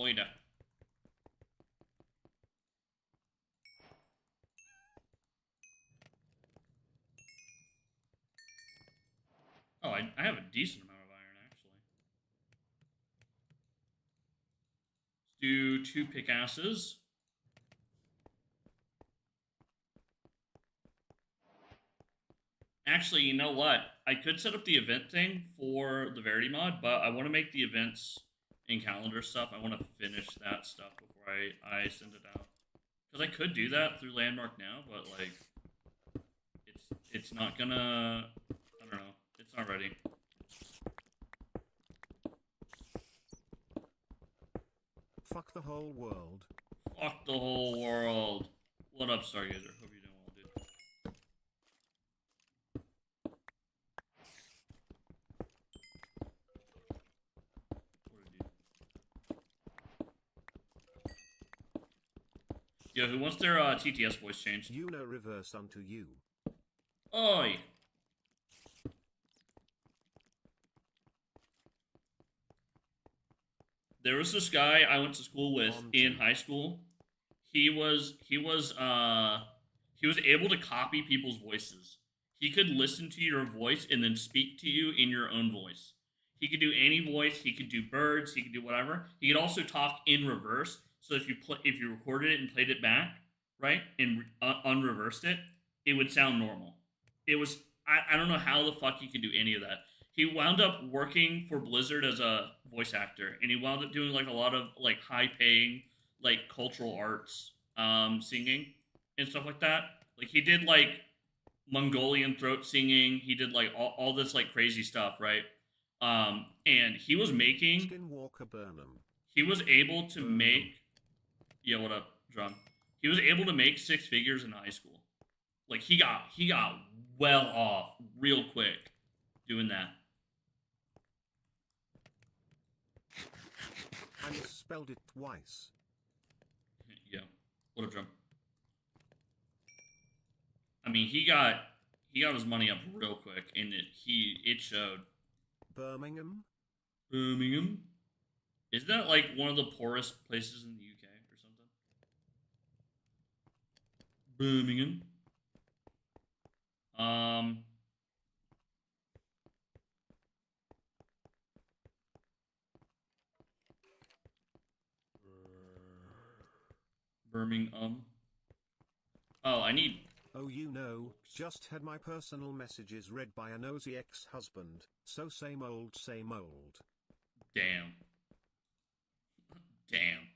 Oida. Oh, I have a decent amount of iron, actually. Let's do 2 pickaxes. Actually, you know what? I could set up the event thing for the Verity mod, but I want to make the events and calendar stuff. I want to finish that stuff before I send it out. Because I could do that through Landmark now, but, like, it's not gonna... I don't know. It's not ready. Fuck the whole world. Fuck the whole world. What up, Stargazer? Hope you're doing well, dude. What a dude. Yo, who wants their TTS voice changed? You know reverse unto you. Oi! There was this guy I went to school with in high school. He was able to copy people's voices. He could listen to your voice and then speak to you in your own voice. He could do any voice. He could do birds. He could do whatever. He could also talk in reverse. So if you recorded it and played it back, right, and unreversed it, it would sound normal. It was I don't know how the fuck he could do any of that. He wound up working for Blizzard as a voice actor, and he wound up doing like a lot of like high paying like cultural arts singing and stuff like that. Like he did like Mongolian throat singing. He did like all this like crazy stuff, right? And he was making Skinwalker Burnham. he was able to make yeah, what up, John? He was able to make 6 figures in high school. Like he got well off real quick doing that. I misspelled it twice. Yeah. What up, Drum? I mean, he got his money up real quick, and it showed. Birmingham? Birmingham? Isn't that like one of the poorest places in the UK or something? Birmingham. Birmingham. Oh, I need... Oh, you know, just had my personal messages read by a nosy ex-husband, so same old, same old. Damn. Damn.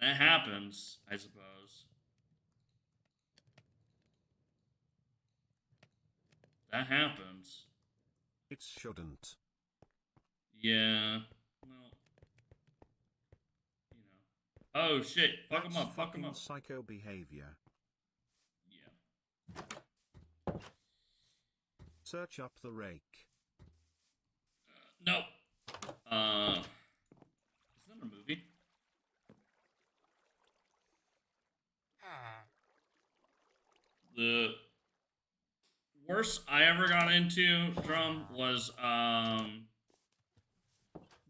That happens, I suppose. That happens. It shouldn't. Yeah. Well, you know. Oh shit! Fuck him up! Fuck him up! Psycho behavior. Yeah. Search up the rake. No. Is that a movie? The worst I ever got into drum was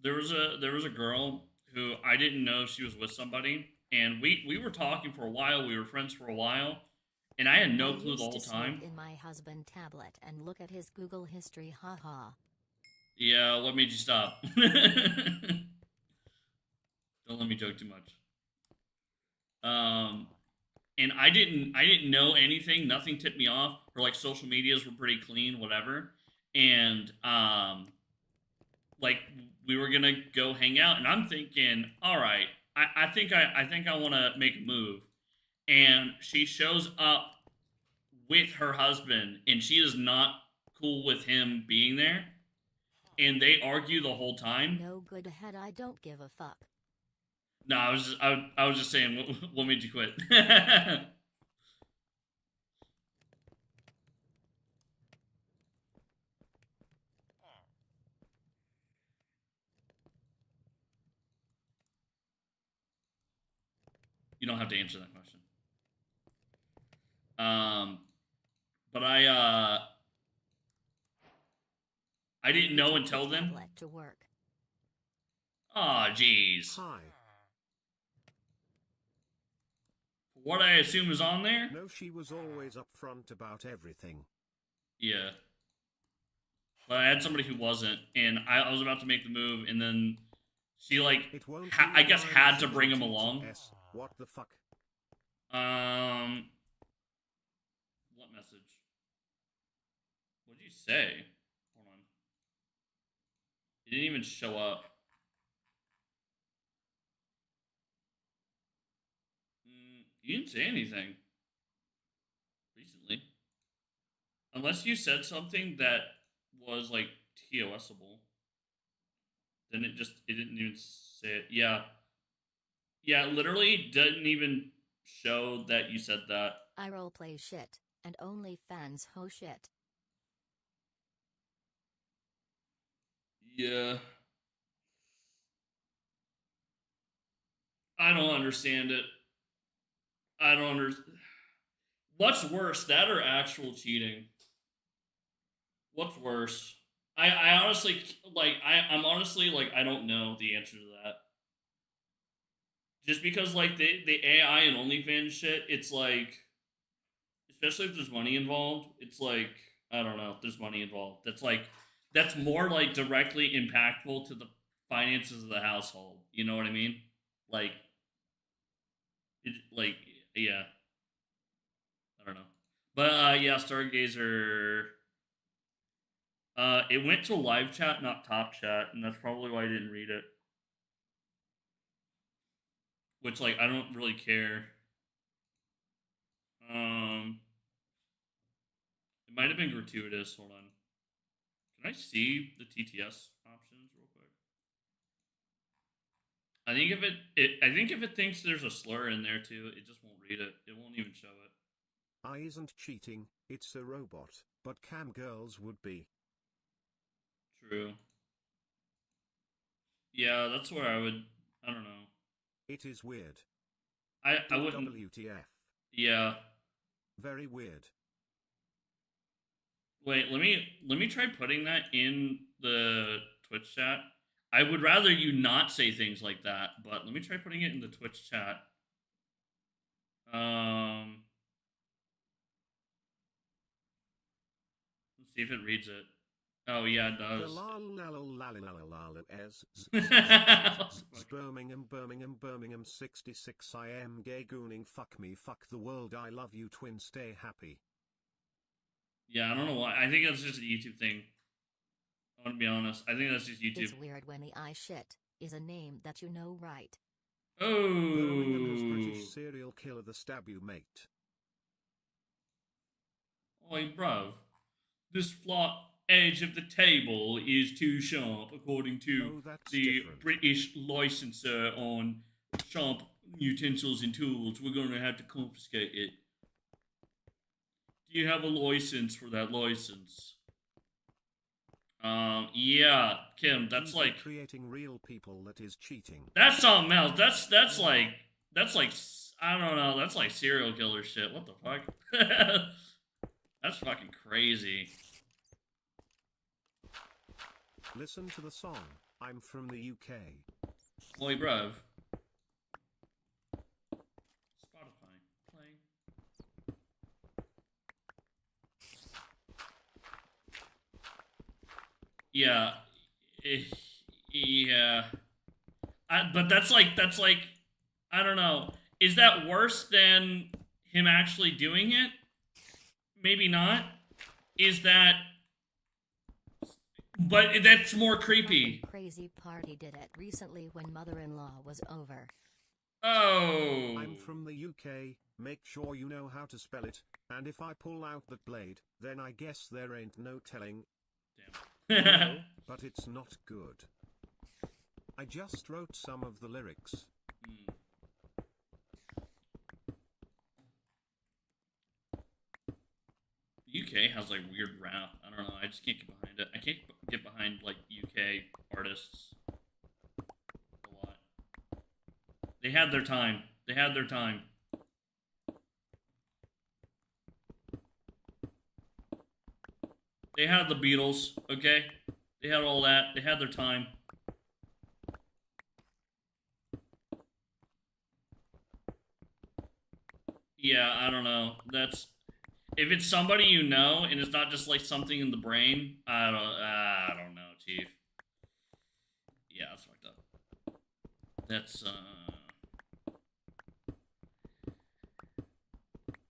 there was a girl who I didn't know she was with somebody, and we were talking for a while. We were friends for a while, and I had no clue the whole time. In my husband tablet and look at his Google history, haha. Yeah, what made you stop? Don't let me joke too much. And I didn't know anything. Nothing tipped me off. Her like social medias were pretty clean, whatever. And like we were gonna go hang out, and I'm thinking, all right, I think I want to make a move. And she shows up with her husband, and she is not cool with him being there. And they argue the whole time. No good ahead. I don't give a fuck. No, I was just saying, what made you quit? You don't have to answer that question. But I didn't know Took until the then. tablet to work. Aw, jeez. Hi. What I assume is on there? No, she was always upfront about everything. Yeah. But I had somebody who wasn't, and I was about to make the move, and then she, like, It won't I guess be had to mine, bring him TTS. along. What the fuck? What message? What did you say? Hold on. It didn't even show up. You didn't say anything recently. Unless you said something that was, like, TOSable. Then it didn't even say it. Yeah. Yeah, literally didn't even show that you said that. I roleplay shit, and only fans ho shit. Yeah. I don't understand it. I don't understand. What's worse, that or actual cheating? What's worse? I honestly, like, I'm honestly, like, I don't know the answer to that. Just because, like, the AI and OnlyFans shit, it's like, especially if there's money involved, it's like, I don't know, there's money involved. That's more, like, directly impactful to the finances of the household. You know what I mean? Like, like, yeah. I don't know. But, yeah, Stargazer, it went to live chat, not top chat, and that's probably why I didn't read it. Which, like, I don't really care. It might have been gratuitous. Hold on. Can I see the TTS options real quick? I think if it thinks there's a slur in there too, it just won't read it. It won't even show it. I isn't cheating, it's a robot, but cam girls would be. True. Yeah, that's where I would. I don't know. It is weird. I wouldn't. WTF. Yeah. Very weird. Wait, let me try putting that in the Twitch chat. I would rather you not say things like that, but let me try putting it in the Twitch chat. Let's see if it reads it. Oh yeah, it does. Birmingham 66. I am gay gooning. Fuck me, fuck the world. I love you, twin. Stay happy. Yeah, I don't know why. I think that's just a YouTube thing. I want to be honest. I think that's just YouTube. It's weird when the I shit is a name that you know, right? Oh. Birmingham has British serial killer the stab you mate. Oi, bruv. This flat edge of the table is too sharp, according to the different. British licensor on sharp utensils and tools. We're going to have to confiscate it. Do you have a license for that license? Yeah, Kim, that's Even like creating real people that is cheating. That's something else. That's like I don't know. That's like serial killer shit. What the fuck? That's fucking crazy. Listen to the song. I'm from the UK. Oi, bruv. Spotify, play. Yeah. Yeah. But that's like, I don't know. Is that worse than him actually doing it? Maybe not. Is that... But that's more creepy. Crazy party did it recently when mother-in-law was over. Oh. I'm from the UK, make sure you know how to spell it, and if I pull out that blade, then I guess there ain't no telling. Damn. No, but it's not good. I just wrote some of the lyrics. UK has like weird rap. I don't know. I just can't get behind it. I can't get behind like UK artists a lot. They had their time. They had their time. They had the Beatles, okay? They had all that. They had their time. Yeah, I don't know. That's if it's somebody you know and it's not just like something in the brain. I don't know, Chief. Yeah, that's fucked up. That's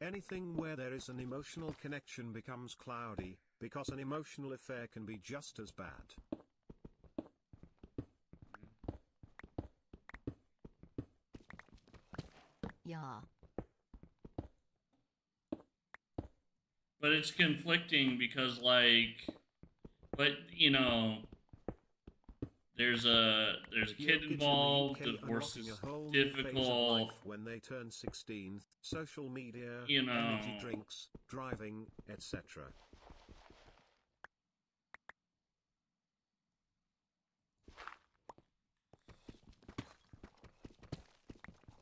Anything where there is an emotional connection becomes cloudy, because an emotional affair can be just as bad. Yeah. but it's conflicting because like, but you know, there's a kid Kids in the involved. UK Divorce unlocking is a whole new phase of difficult. life when they turn 16, social media, You know. energy drinks, driving, etc.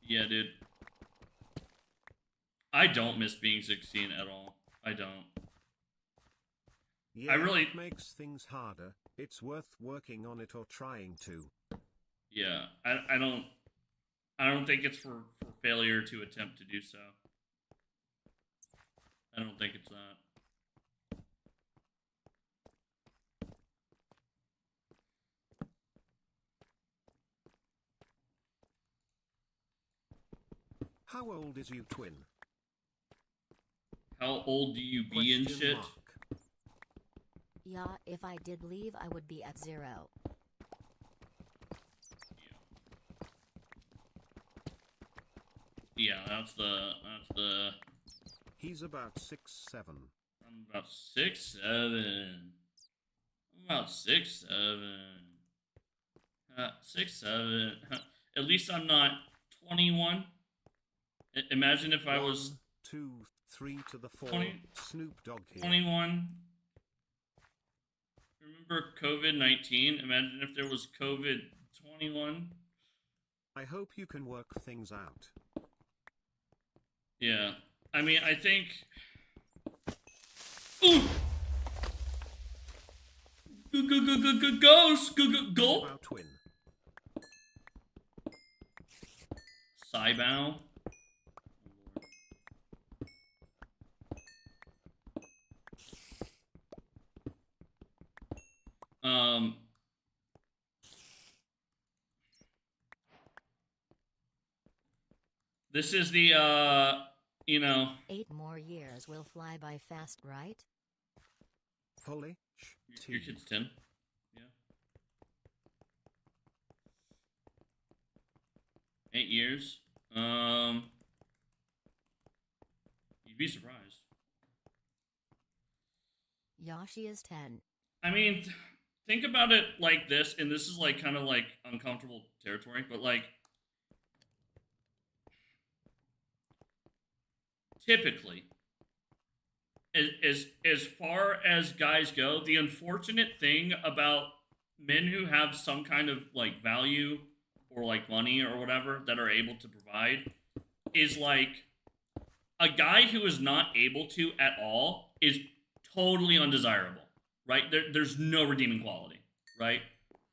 Yeah, dude. I don't miss being 16 at all. I don't. Yeah, I really- it makes things harder. It's worth working on it or trying to. Yeah, I don't think it's for failure to attempt to do so. I don't think it's that. How old is you, twin? How old do you be and Question shit? mark. Yeah, if I did leave, I would be at 0. Yeah, that's the He's about 6'7". I'm about 6'7". I'm about 6'7". 6'7". At least I'm not 21. Imagine if I was 1, 2, 3 to the 4. 20 Snoop Dogg here. 21. Remember COVID-19? Imagine if there was COVID-21. I hope you can work things out. Yeah. I mean, I think... Ooh! Ghost! Go! About twin. Cybow. This is the, you know... 8 more years will fly by fast, right? Holy Your kid's 10. Yeah. 8 years. You'd be surprised. Yashi is 10. I mean, think about it like this, and this is like kind of like uncomfortable territory, but like typically, as far as guys go, the unfortunate thing about men who have some kind of like value or like money or whatever that are able to provide is like a guy who is not able to at all is totally undesirable, right? There's no redeeming quality, right?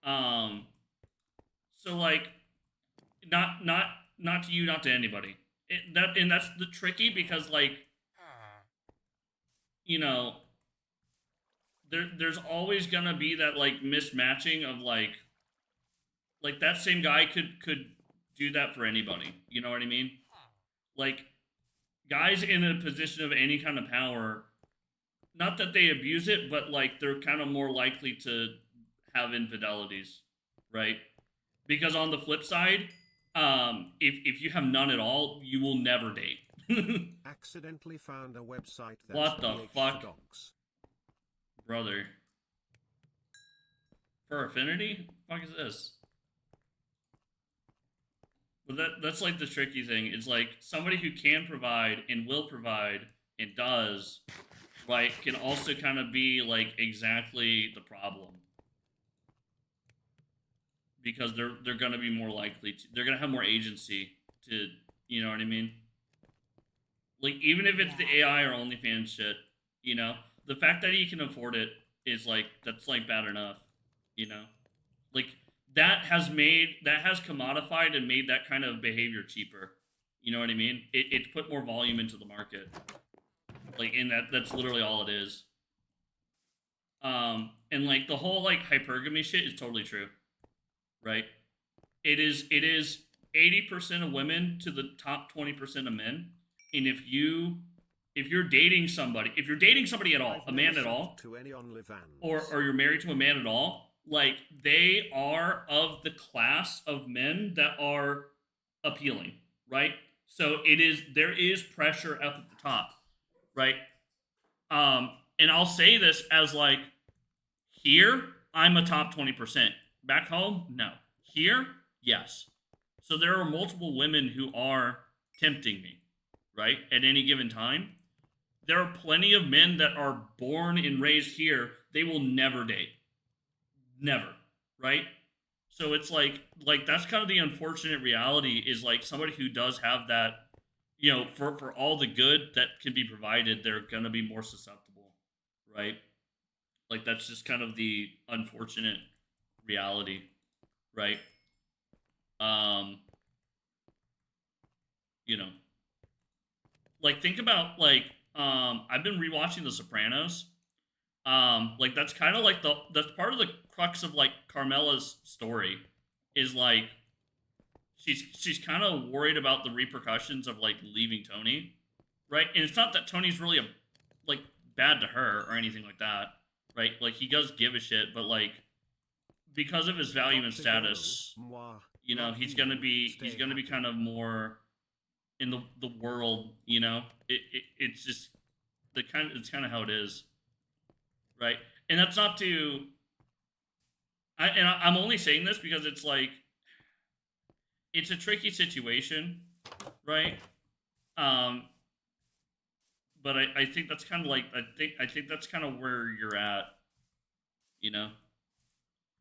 So like, not to you, not to anybody. That's the tricky because like, you know, there's always gonna be that like mismatching of like that same guy could do that for anybody. You know what I mean? Like, guys in a position of any kind of power, not that they abuse it, but like they're kind of more likely to have infidelities, right? Because on the flip side, if you have none at all, you will never date. Accidentally found a website that's What the PH fuck? for dogs. Brother. For affinity? What the fuck is this? But that's like the tricky thing. It's like somebody who can provide and will provide and does, right, can also kind of be like exactly the problem. Because they're gonna be more likely to, they're gonna have more agency to, you know what I mean? Like, even if it's the AI or OnlyFans shit, you know, the fact that he can afford it is like, that's like bad enough, You know, like that has commodified and made that kind of behavior cheaper. You know what I mean? It's put more volume into the market. Like, and that's literally all it is. And like the whole like hypergamy shit is totally true, right? It is 80% of women to the top 20% of men. And if you're dating somebody, if you're dating somebody at all, a man at all, or you're married to a man at all, like they are of the class of men that are appealing, right? So there is pressure up at the top, right? And I'll say this as like here, I'm a top 20%. Back home, no. Here, yes. So there are multiple women who are tempting me, right? At any given time. There are plenty of men that are born and raised here. They will never date. Never, right? So it's like that's kind of the unfortunate reality is like somebody who does have that, you know, for all the good that can be provided, they're going to be more susceptible, right? Like that's just kind of the unfortunate reality, right? Um, you know, like think about like I've been rewatching The Sopranos. Like that's kind of like that's part of the crux of like Carmela's story is like she's kind of worried about the repercussions of like leaving Tony, right? And it's not that Tony's really like bad to her or anything like that, right? Like he does give a shit, but like because of his value and status, you know, he's gonna be kind of more in the world, you know. It's just it's kind of how it is, right? And that's not to I'm only saying this because it's like it's a tricky situation, right? Um, but I think that's kind of like I think that's kind of where you're at, you know.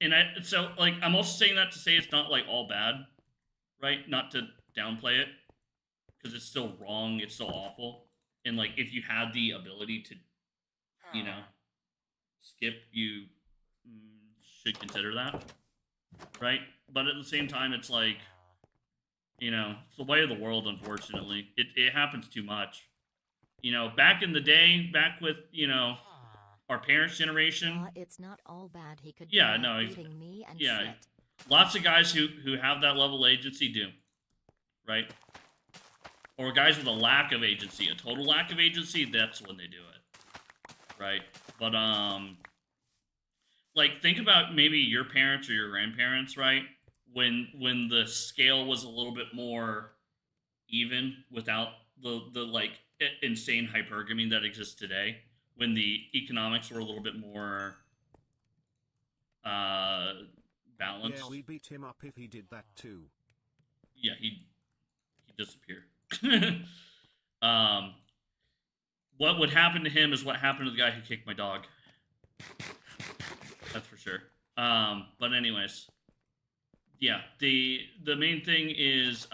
And so like I'm also saying that to say it's not like all bad, right? Not to downplay it because it's still wrong, it's still awful, and like if you had the ability to, you know, skip, you should consider that, right? But at the same time, it's like, you know, it's the way of the world. Unfortunately, it happens too much. You know, back in the day, back with, you know, our parents' generation. It's not all bad. He could Yeah, be no, beating me and yeah, shit. lots of guys who have that level of agency do, right? Or guys with a lack of agency, a total lack of agency, that's when they do it, right? But like think about maybe your parents or your grandparents, right? When the scale was a little bit more even without the like insane hypergamy that exists today, when the economics were a little bit more balanced. Yeah, we beat him up if he did that too. Yeah, he disappeared. What would happen to him is what happened to the guy who kicked my dog. That's for sure. But anyways, yeah, the main thing is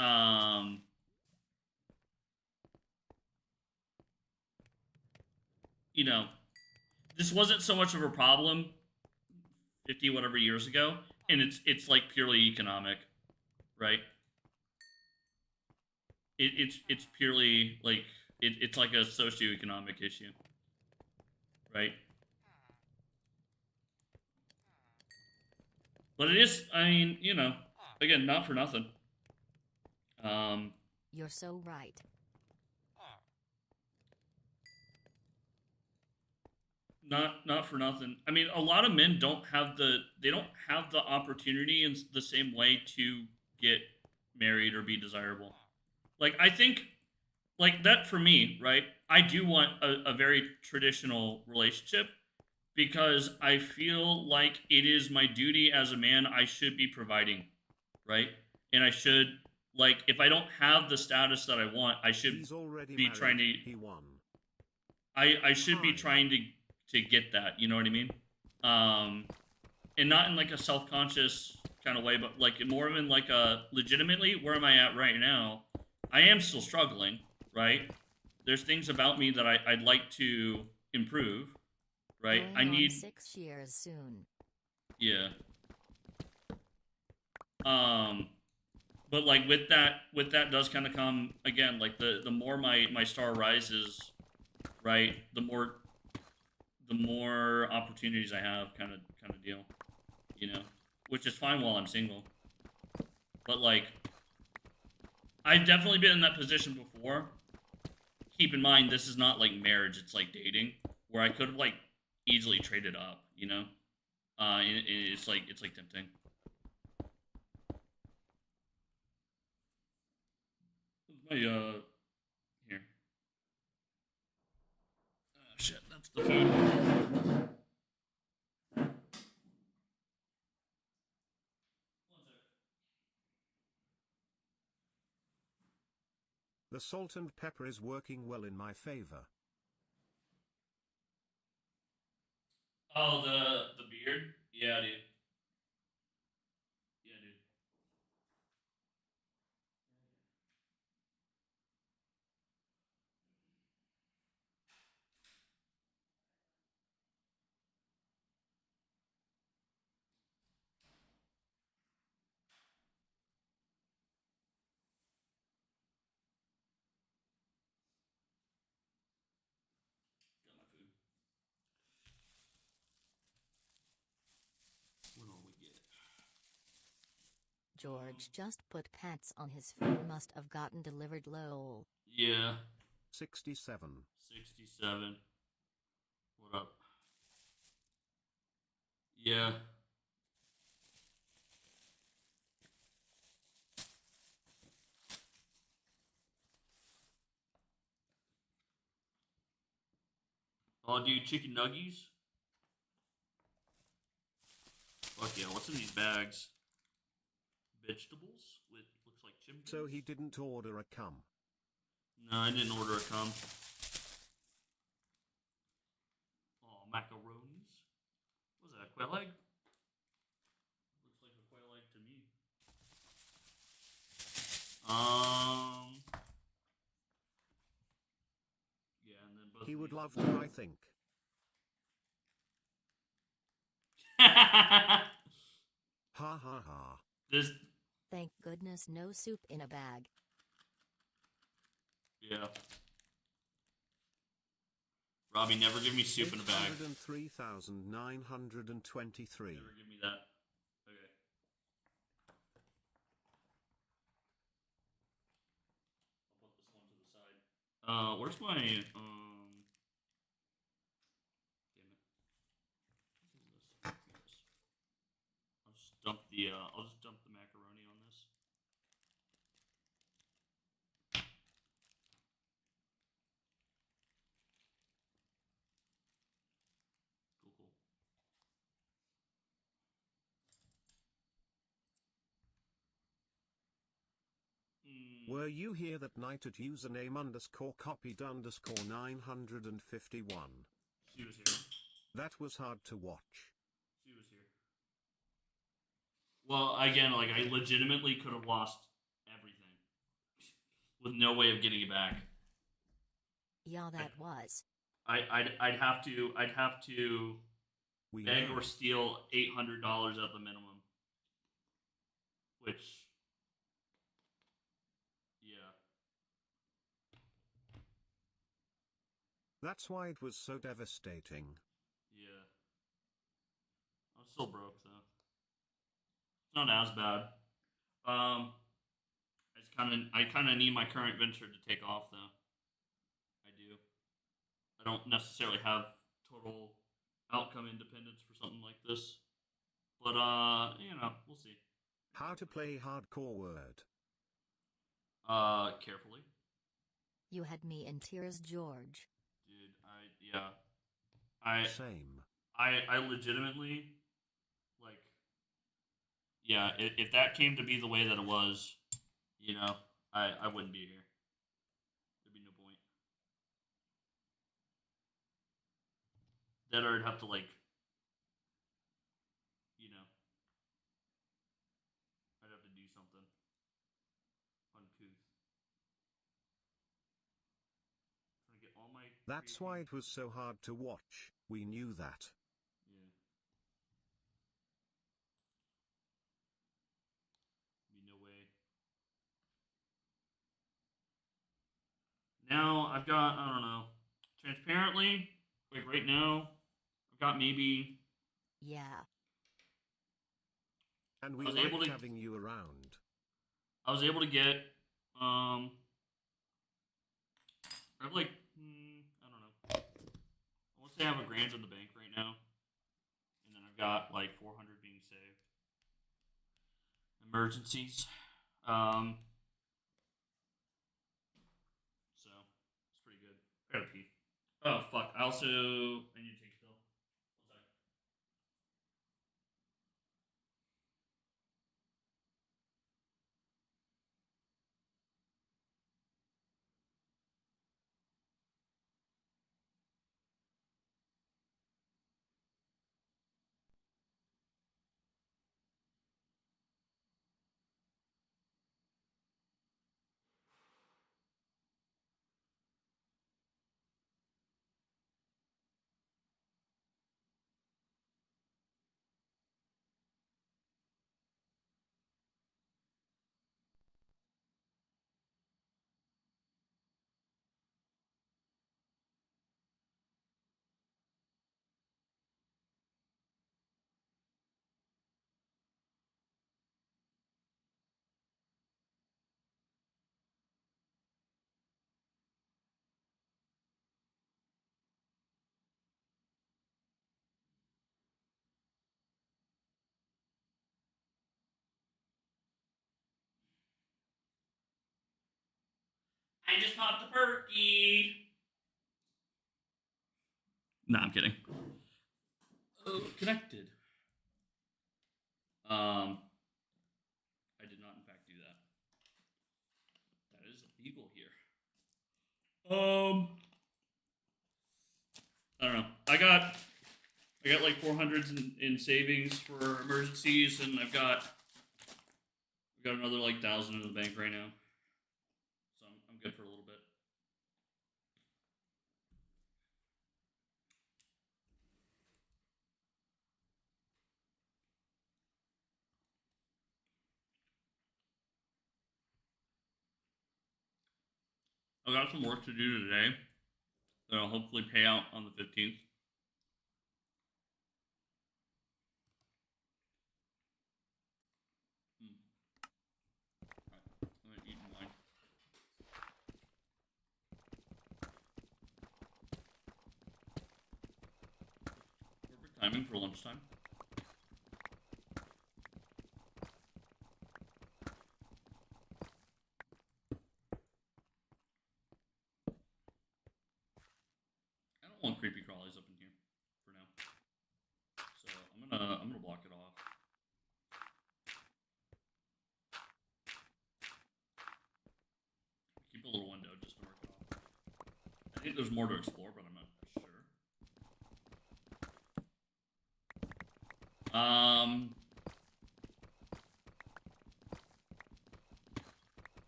you know, this wasn't so much of a problem 50 whatever years ago, and it's like purely economic, right? It's purely like it's like a socioeconomic issue, right? But it is, I mean, you know, again, not for nothing. You're so right. Not for nothing. I mean, a lot of men don't have the opportunity in the same way to get married or be desirable. Like I think like that for me, right? I do want a very traditional relationship because I feel like it is my duty as a man. I should be providing, right? And I should like if I don't have the status that I want, I should be trying to. He won. I should be trying to get that. You know what I mean? And not in like a self-conscious kind of way, but like more in like a legitimately where am I at right now? I am still struggling, right? There's things about me that I'd like to improve, right? Going I need on 6 years soon. Yeah. Um, but like with that does kind of come again. Like the more my star rises, right? The more opportunities I have, kind of deal. You know, which is fine while I'm single. But like, I've definitely been in that position before. Keep in mind, this is not like marriage; it's like dating, where I could have like easily traded up. You know, it's like tempting. My here. Shit, that's the food. The salt and pepper is working well in my favor. Oh, the beard? Yeah, dude. Yeah, dude. Got my food. What all we get? George just put pants on his food, must have gotten delivered lol. Yeah, 67. 67. What up? Yeah. Oh, dude, chicken nuggies? Fuck yeah, what's in these bags? Vegetables with looks like chimkins? So he didn't order a cum. No, I didn't order a cum. Oh, macaronis. What was that, a quail egg? Looks like a quail egg to me. Yeah, and then both He of would these. love to, I think. Ha ha ha. This, Thank goodness no soup in a bag. yeah. Robbie, never give me soup in a bag. 803,923. Never give me that. Okay. I'll put this one to the side. Where's my damn it. What is this? I'll just dump the macaroni on this. Cool, cool. Were you here that night at username underscore copied underscore 951? She was here. That was hard to watch. She was here. Well, again, like I legitimately could have lost everything with no way of getting it back. Yeah, that was. I'd have to We beg know. or steal $800 at the minimum, which, yeah, That's why it was so devastating. yeah. I'm still broke though. It's not as bad. I kind of need my current venture to take off though. I do. I don't necessarily have total outcome independence for something like this, but we'll see. How to play hardcore word. Carefully, You had me in tears, George. dude. I Same. I legitimately like, yeah. If that came to be the way that it was, I wouldn't be here. There'd be no point. That or I'd have to like, I'd have to do something uncouth. Trying to get all my. That's why it was so hard to watch. We knew that. Yeah. Now I've got, I don't know, transparently, like right now, I've got maybe, Yeah. And we I was like able to, having you around. I was able to get, I have like, I don't know, I want to say I have a grand in the bank right now, and then I've got like 400 being saved. Emergencies. So it's pretty good. I gotta pee. Oh fuck! I also I need to take a pill. One sec. I just popped the perky. No, I'm kidding. Oh, connected. I did not in fact do that. That is illegal here. I don't know. I got like 400s in savings for emergencies, and I've got another like 1,000 in the bank right now, so I'm good for a little bit. I got some work to do today that I'll hopefully pay out on the 15th. Alright, I'm gonna eat wine. Perfect timing for lunchtime. I don't want creepy crawlies up in here for now, so I'm gonna block it off. Keep a little window just to mark it off. I think there's more to explore, but I'm not sure.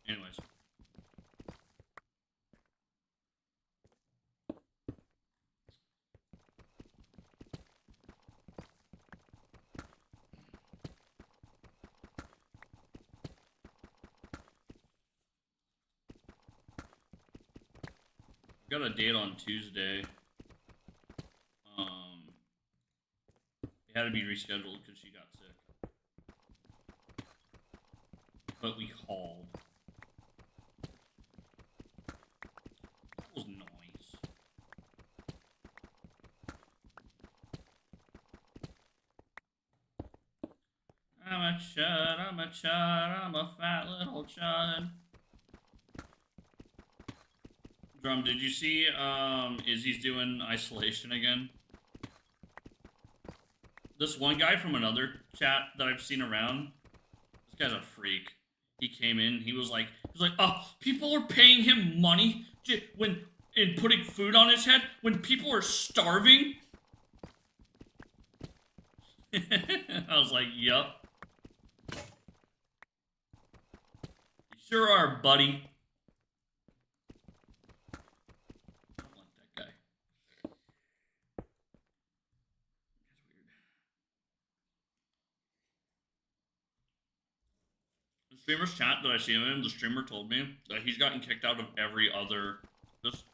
Anyways. Got a date on Tuesday. It had to be rescheduled because she got sick. But we called. That was nice. I'm a chud, I'm a chud, I'm a fat little chud. Drum, did you see Izzy's doing isolation again? This one guy from another chat that I've seen around, this guy's a freak. He came in, he was like, oh, people are paying him money and putting food on his head when people are starving. I was like, yup. You sure are, buddy. I don't like that guy. That's weird. The streamer's chat that I see him in, the streamer told me that he's gotten kicked out of every other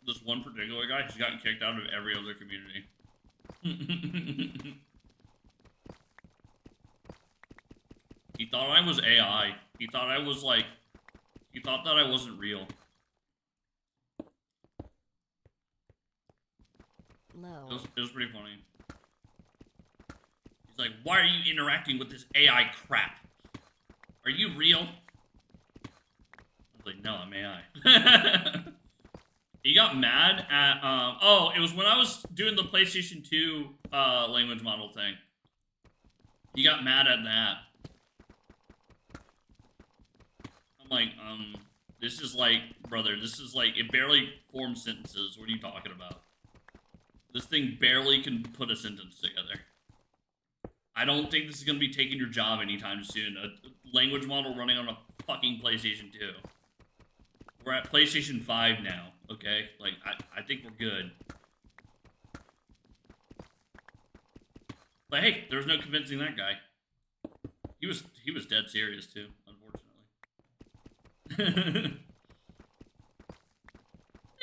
this one particular guy, he's gotten kicked out of every other community. He thought I was AI. He thought I was like, he thought that I wasn't real. Low. It was pretty funny. He's like, why are you interacting with this AI crap? Are you real? I was like, no, I'm AI. He got mad at, oh, it was when I was doing the PlayStation 2 language model thing. He got mad at that. I'm like, this is like, brother, this is like, it barely forms sentences. What are you talking about? This thing barely can put a sentence together. I don't think this is going to be taking your job anytime soon. A language model running on a fucking PlayStation 2. We're at PlayStation 5 now, okay? Like, I think we're good. But hey, there was no convincing that guy. He was dead serious too, unfortunately.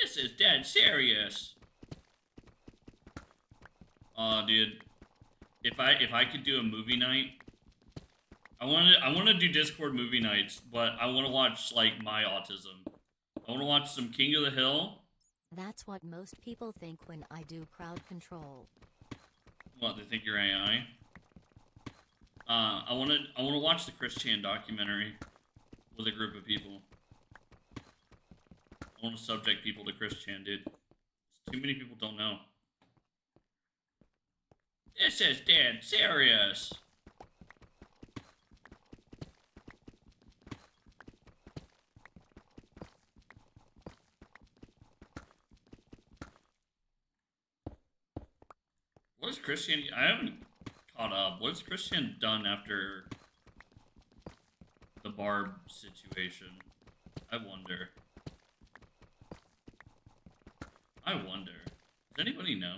This is dead serious. Aw, dude. If I could do a movie night, I want to do Discord movie nights, but I want to watch like My Autism. I want to watch some King of the Hill. That's what most people think when I do crowd control. What, they think you're AI? I want to watch the Chris Chan documentary with a group of people. I want to subject people to Chris Chan, dude. Too many people don't know. This is dead serious. What is Christian? I haven't caught up. What's Christian done after the Barb situation? I wonder. Does anybody know?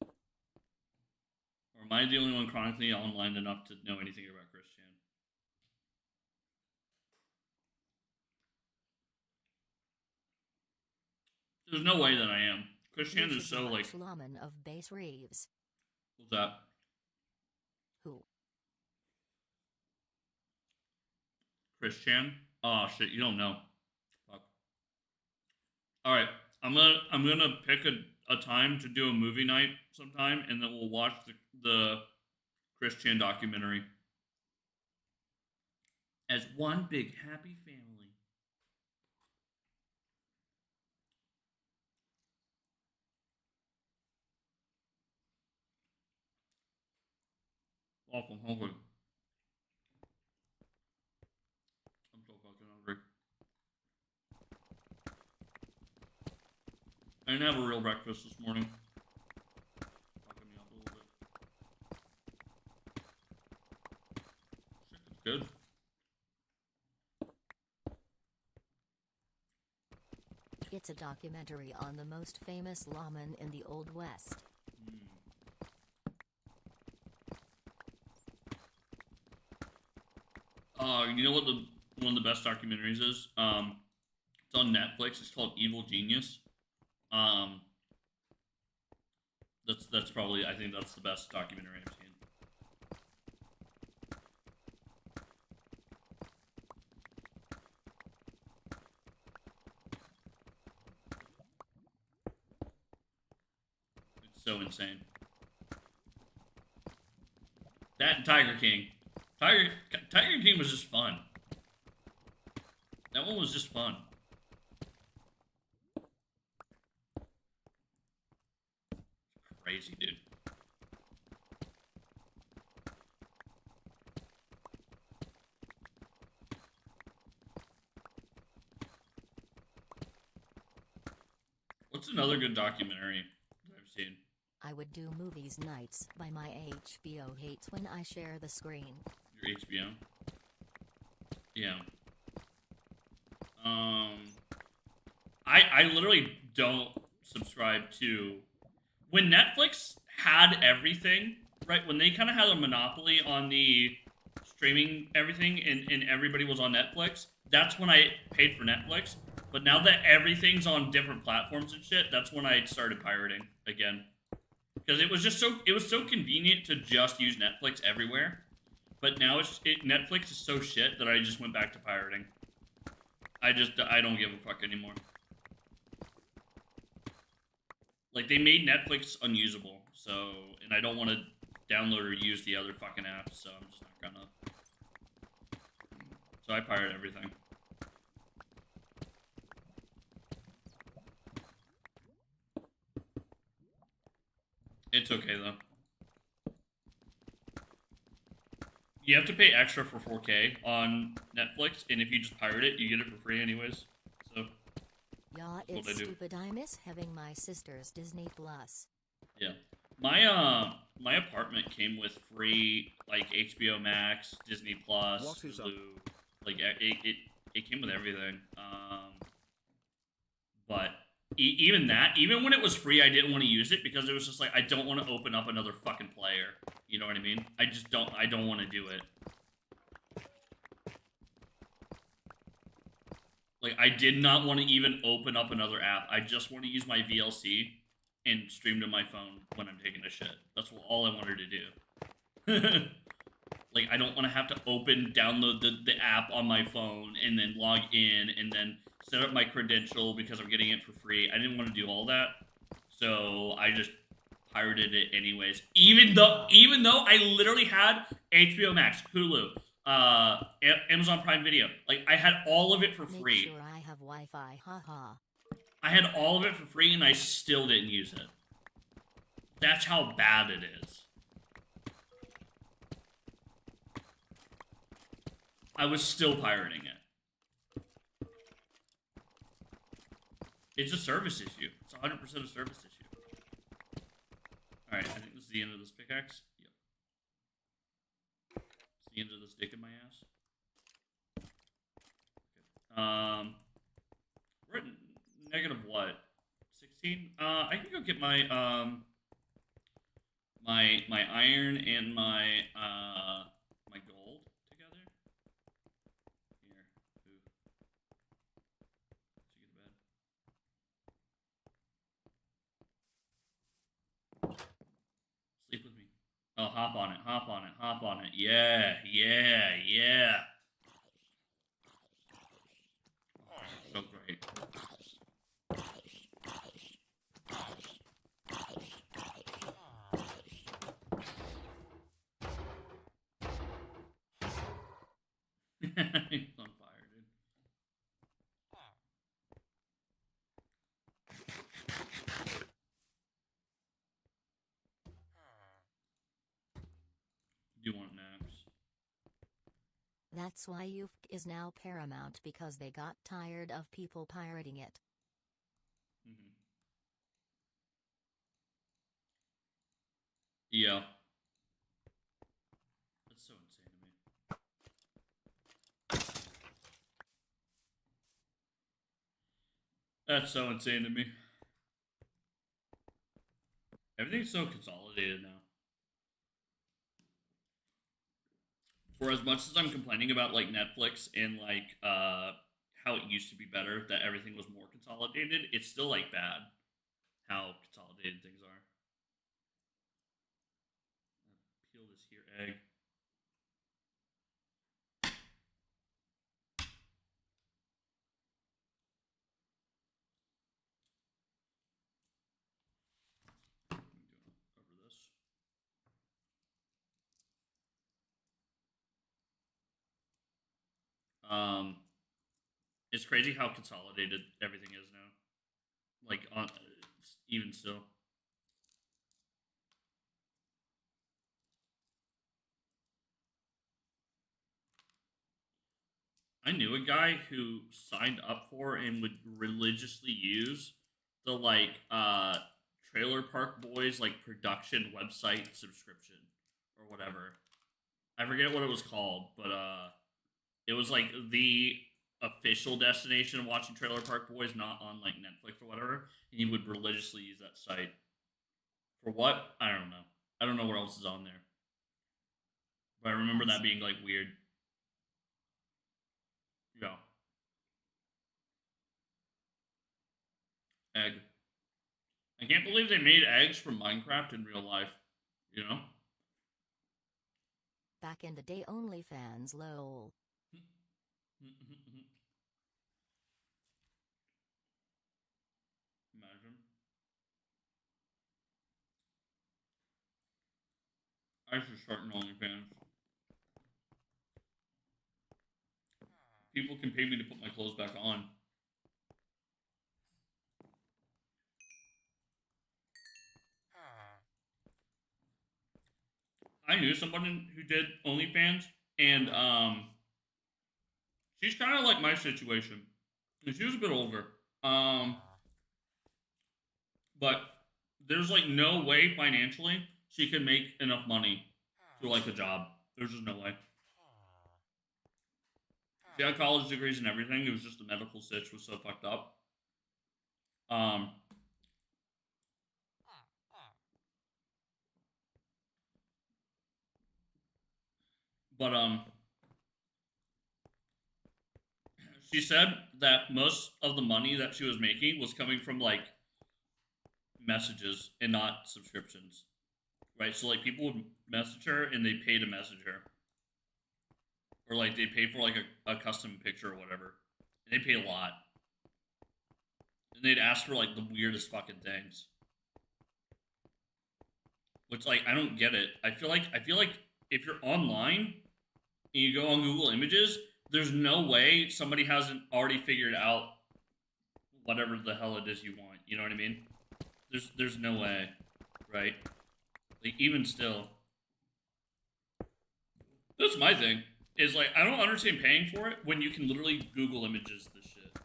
Or am I the only one chronically online enough to know anything about Christian? There's no way that I am. Christian is so like. Laman of Base Reeves. What's that? Who? Christian? Oh shit, you don't know. Fuck. Alright, I'm gonna pick a time to do a movie night sometime, and then we'll watch the Christian documentary. As one big happy family. Welcome, hungry. I'm so fucking hungry. I didn't have a real breakfast this morning. Fucking me up a little bit. Chicken's good. It's a documentary on the most famous lawman in the Old West. You know what one of the best documentaries is? It's on Netflix. It's called Evil Genius. That's probably, I think that's the best documentary I've seen. It's so insane. That and Tiger King. Tiger King was just fun. That one was just fun. Crazy, dude. What's another good documentary that I've seen? I would do movies nights by my HBO hates when I share the screen. Your HBO? Yeah. I literally don't subscribe to... When Netflix had everything, right? When they kind of had a monopoly on the streaming everything and everybody was on Netflix, that's when I paid for Netflix. But now that everything's on different platforms and shit, that's when I started pirating again. Because it was so convenient to just use Netflix everywhere. But now Netflix is so shit that I just went back to pirating. I don't give a fuck anymore. Like, they made Netflix unusable, so, and I don't want to download or use the other fucking apps, so I'm just not gonna. So I pirate everything. It's okay, though. You have to pay extra for 4K on Netflix, and if you just pirate it, you get it for free anyways. So, yeah, it's stupid. I miss having my sister's Disney Plus. Yeah. My apartment came with free, like, HBO Max, Disney Plus, Hulu. Like, it came with everything. But even when it was free, I didn't want to use it because it was just like, I don't want to open up another fucking player. You know what I mean? I don't want to do it. Like, I did not want to even open up another app. I just want to use my VLC and stream to my phone when I'm taking a shit. That's all I wanted to do. Like, I don't want to have to download the app on my phone and then log in and then set up my credential because I'm getting it for free. I didn't want to do all that. So I just pirated it anyways. Even though I literally had HBO Max, Hulu, Amazon Prime Video. Like, I had all of it for free. Make sure I have Wi-Fi, haha. I had all of it for free and I still didn't use it. That's how bad it is. I was still pirating it. It's a service issue. It's 100% a service issue. Alright, I think this is the end of this pickaxe. Yep. It's the end of this dick in my ass. Okay. We're at negative what? 16? I can go get my, my iron and my gold together. Here. Ooh. Should get to bed. Sleep with me. Oh, hop on it, hop on it, hop on it. Yeah, yeah, yeah. Oh, so great. He's on fire, dude. Do you want naps? That's why UFK is now paramount, because they got tired of people pirating it. Mm-hmm. Yeah. That's so insane to me. That's so insane to me. Everything's so consolidated now. For as much as I'm complaining about, like, Netflix and, like, how it used to be better, that everything was more consolidated, it's still, like, bad how consolidated things are. Peel this here egg. Over this. It's crazy how consolidated everything is now. Like, even still. I knew a guy who signed up for and would religiously use the, like, Trailer Park Boys, like, production website subscription or whatever. I forget what it was called, but it was like the official destination of watching Trailer Park Boys, not on, like, Netflix or whatever. And he would religiously use that site. For what? I don't know. I don't know what else is on there. But I remember that being, like, weird. Yeah. Egg. I can't believe they made eggs from Minecraft in real life. You know? Back in the day, OnlyFans, lol. Imagine. I should start an OnlyFans. People can pay me to put my clothes back on. I knew someone who did OnlyFans, and she's kind of like my situation. And she was a bit older. But there's like no way financially she can make enough money to like a job. There's just no way. She had college degrees and everything. It was just the medical stitch was so fucked up. Um, but she said that most of the money that she was making was coming from like messages and not subscriptions, right? So like people would message her and they pay to message her, or like they pay for like a custom picture or whatever, and they pay a lot, and they'd ask for like the weirdest fucking things, which like I don't get it. I feel like if you're online and you go on Google Images, there's no way somebody hasn't already figured out whatever the hell it is you want. You know what I mean? There's no way, right? Like even still, that's my thing. Is like I don't understand paying for it when you can literally Google Images this shit.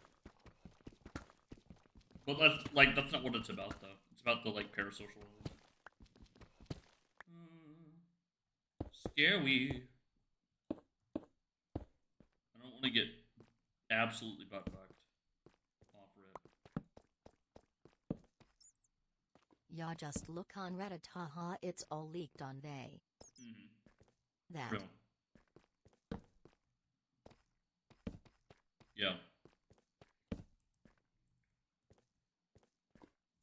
But that's not what it's about though. It's about the like parasocial element. Scary. I don't want to get absolutely butt fucked off rip. Yeah, just look on Reddit, haha, it's all leaked on they. That. Real. Yeah.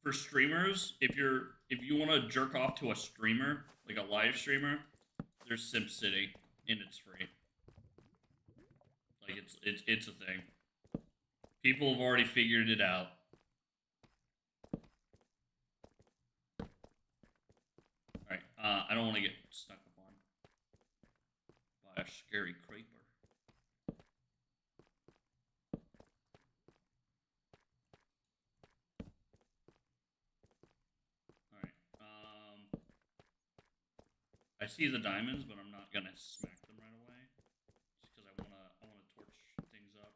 For streamers, if you want to jerk off to a streamer, like a live streamer, there's SimCity and it's free. Like it's a thing. People have already figured it out. Alright, I don't want to get stuck up on by a scary creeper. Alright, I see the diamonds, but I'm not gonna smack them right away. Just because I wanna torch things up.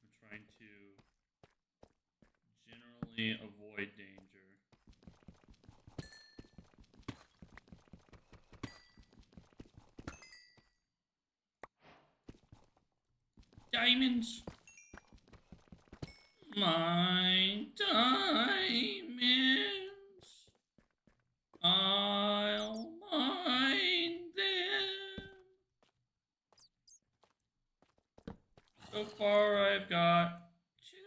I'm trying to generally avoid danger. Diamonds! My diamonds! I'll mine them! So far I've got 2.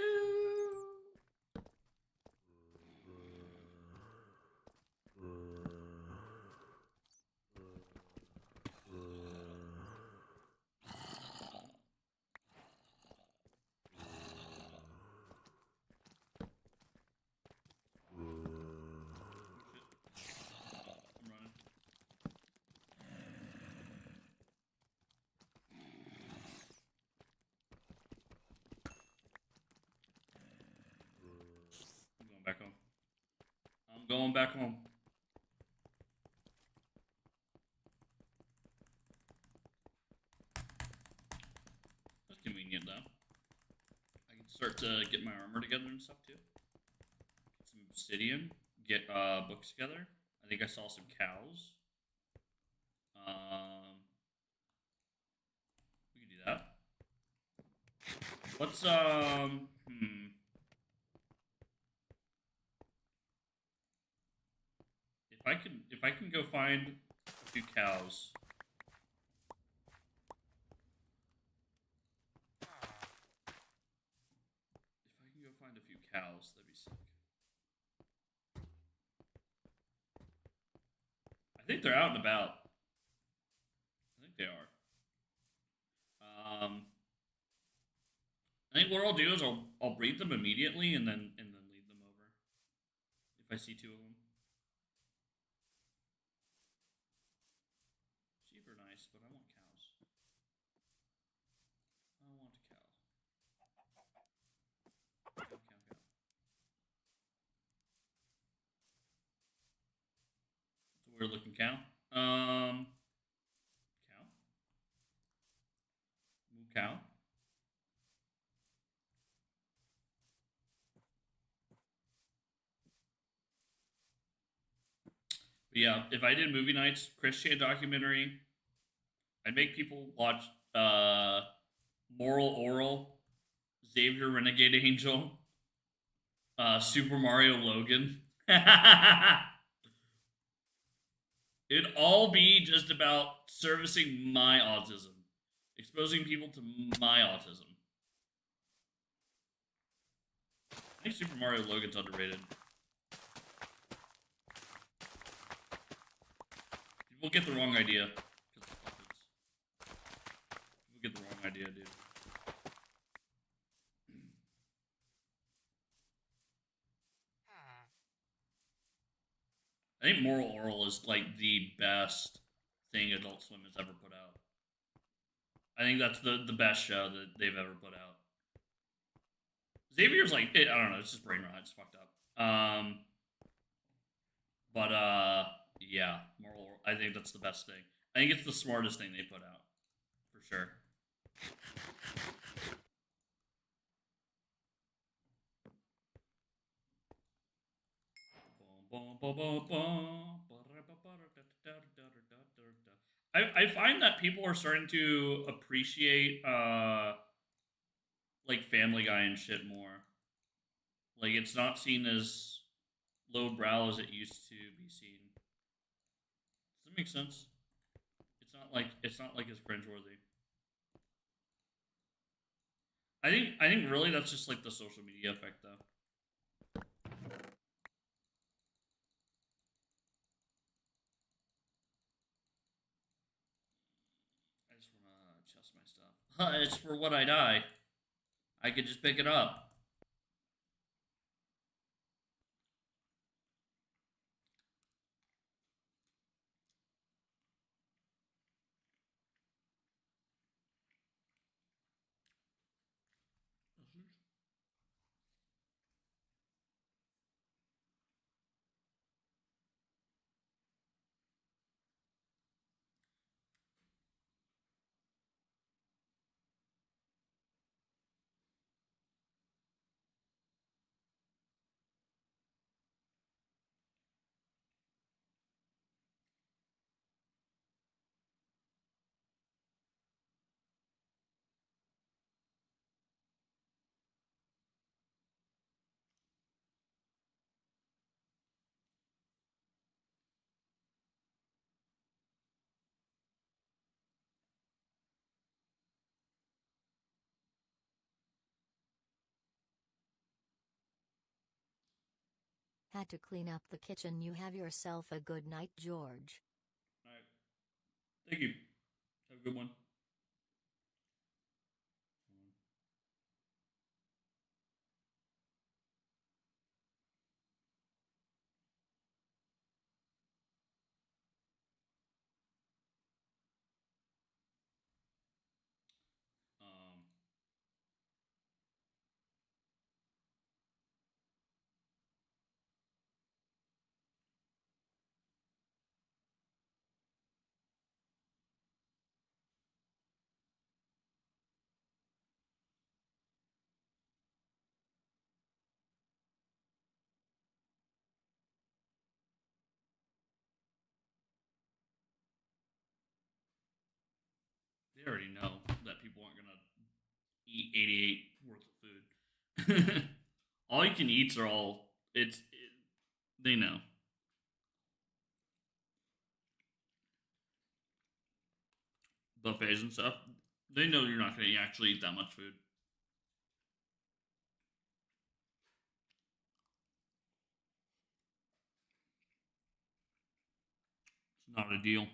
I'm running. I'm going back home. I'm going back home. That's convenient though. I can start to get my armor together and stuff too. Get some obsidian. Get books together. I think I saw some cows. We can do that. Let's if I can go find a few cows. few cows. That'd be sick. I think they're out and about. I think they are. I think what I'll do is I'll breed them immediately and then lead them over if I see two of them. Sheep are nice, but I want cows. I want a cow. Cow, cow, cow. It's a weird looking cow. Cow. Moo cow. But yeah, if I did movie nights, Christian documentary, I'd make people watch Moral Oral, Xavier Renegade Angel, Super Mario Logan. It'd all be just about servicing my autism, exposing people to my autism. I think Super Mario Logan's underrated. People get the wrong idea. People get the wrong idea, dude. I think Moral Oral is like the best thing Adult Swim has ever put out. I think that's the best show that they've ever put out. Xavier's like, I don't know, it's just brain rot. It's fucked up. But yeah, Moral Oral, I think that's the best thing. I think it's the smartest thing they put out, for sure. I find that people are starting to appreciate like Family Guy and shit more. Like it's not seen as lowbrow as it used to be seen. Does that make sense? It's not like as cringeworthy. I think really that's just like the social media effect though. I just wanna adjust my stuff. It's for when I die. I could just pick it up. Had to clean up the kitchen. You have yourself a good night, George. All right. Thank you. Have a good one. Um, they already know that people aren't gonna eat 88 worth of food. All you can eats are all they know. Buffets and stuff. They know you're not gonna actually eat that much food. Not a deal.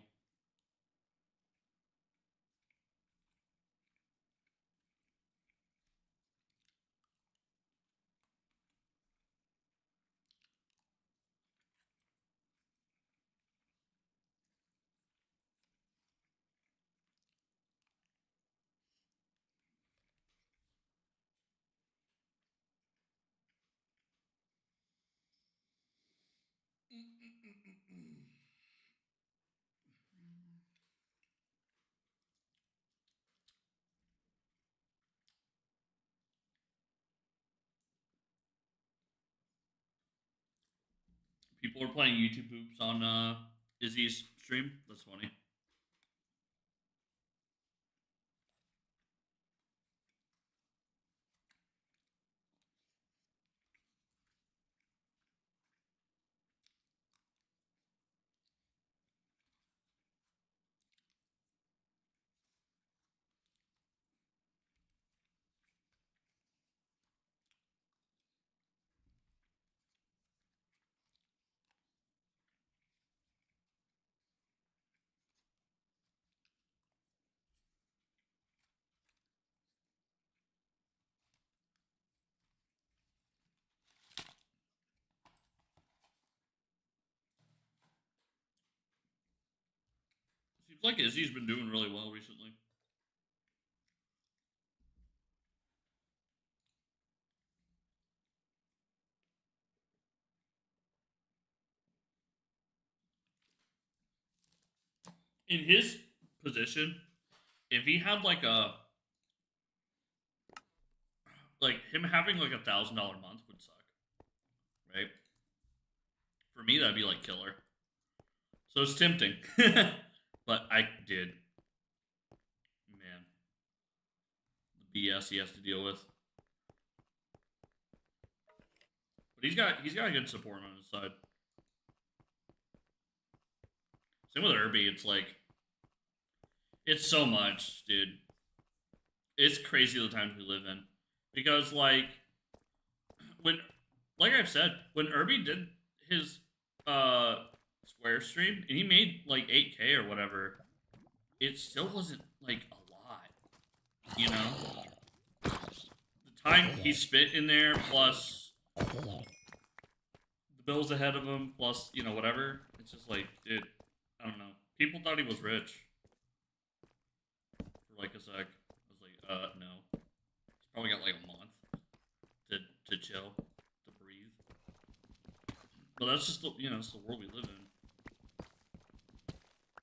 People are playing YouTube hoops on Izzy's stream. That's funny. Seems like Izzy's been doing really well recently. In his position, if he had like him having like $1,000 month would suck, right? For me, that'd be like killer. So it's tempting, but I did. Man, the BS he has to deal with. But he's got good support on his side. Same with Irby. It's like it's so much, dude. It's crazy the times we live in because like I've said, when Irby did his Square stream and he made like 8K or whatever, it still wasn't like a lot, you know. The time he spent in there, plus the bills ahead of him, plus whatever. It's just like, dude, I don't know. People thought he was rich for like a sec. I was like, no. He's probably got like a month to chill, to breathe. But that's just it's the world we live in.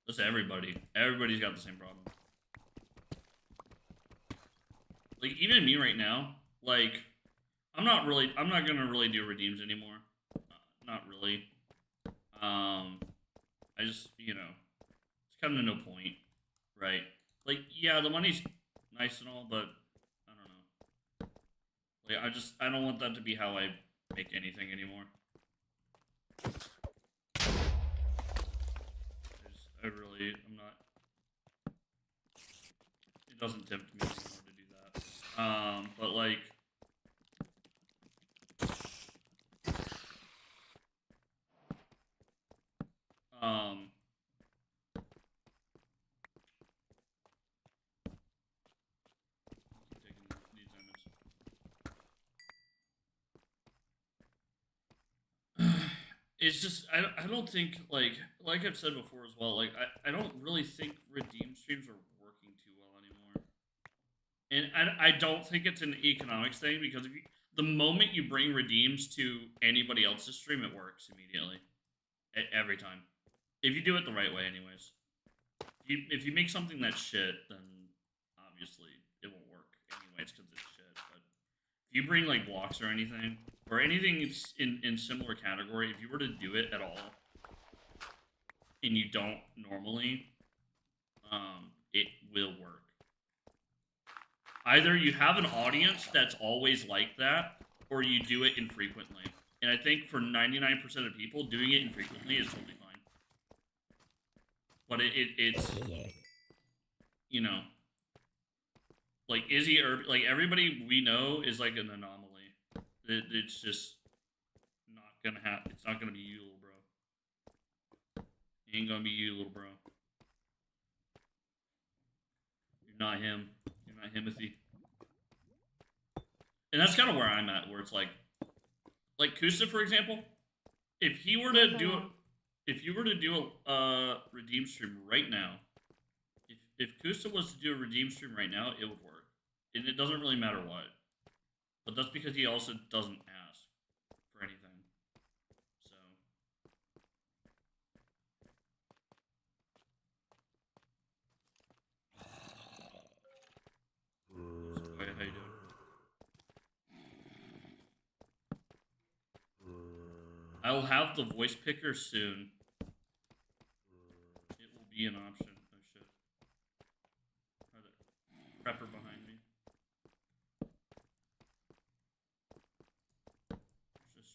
That's everybody. Everybody's got the same problem. Like even me right now, like I'm not gonna really do redeems anymore. Not really. I just it's kind of no point, right? Like yeah, the money's nice and all, but I don't know. Like I don't want that to be how I make anything anymore. I'm not. It doesn't tempt me anymore to do that. But like. It's just I don't think like I've said before as well, like I don't really think redeem streams are working too well anymore. And I don't think it's an economics thing because the moment you bring redeems to anybody else's stream, it works immediately. Every time. If you do it the right way anyways. If you make something that's shit, then obviously it won't work anyways because it's shit. But if you bring like blocks or anything in similar category, if you were to do it at all and you don't normally, it will work. Either you have an audience that's always like that, or you do it infrequently. And I think for 99% of people, doing it infrequently is totally fine. But it's like Izzy or like everybody we know is like an anomaly. It's just not gonna happen. It's not gonna be you, bro. Ain't gonna be you, little bro. You're not him. You're not Himothy. And that's kind of where I'm at, where it's like Kusa, for example. If he were to do it, if you were to do a redeem stream right now, if Kusa was to do a redeem stream right now, it would work, and it doesn't really matter what. But that's because he also doesn't ask for anything. So. How you doing? I will have the voice picker soon. It will be an option. Oh shit. Prepper behind me.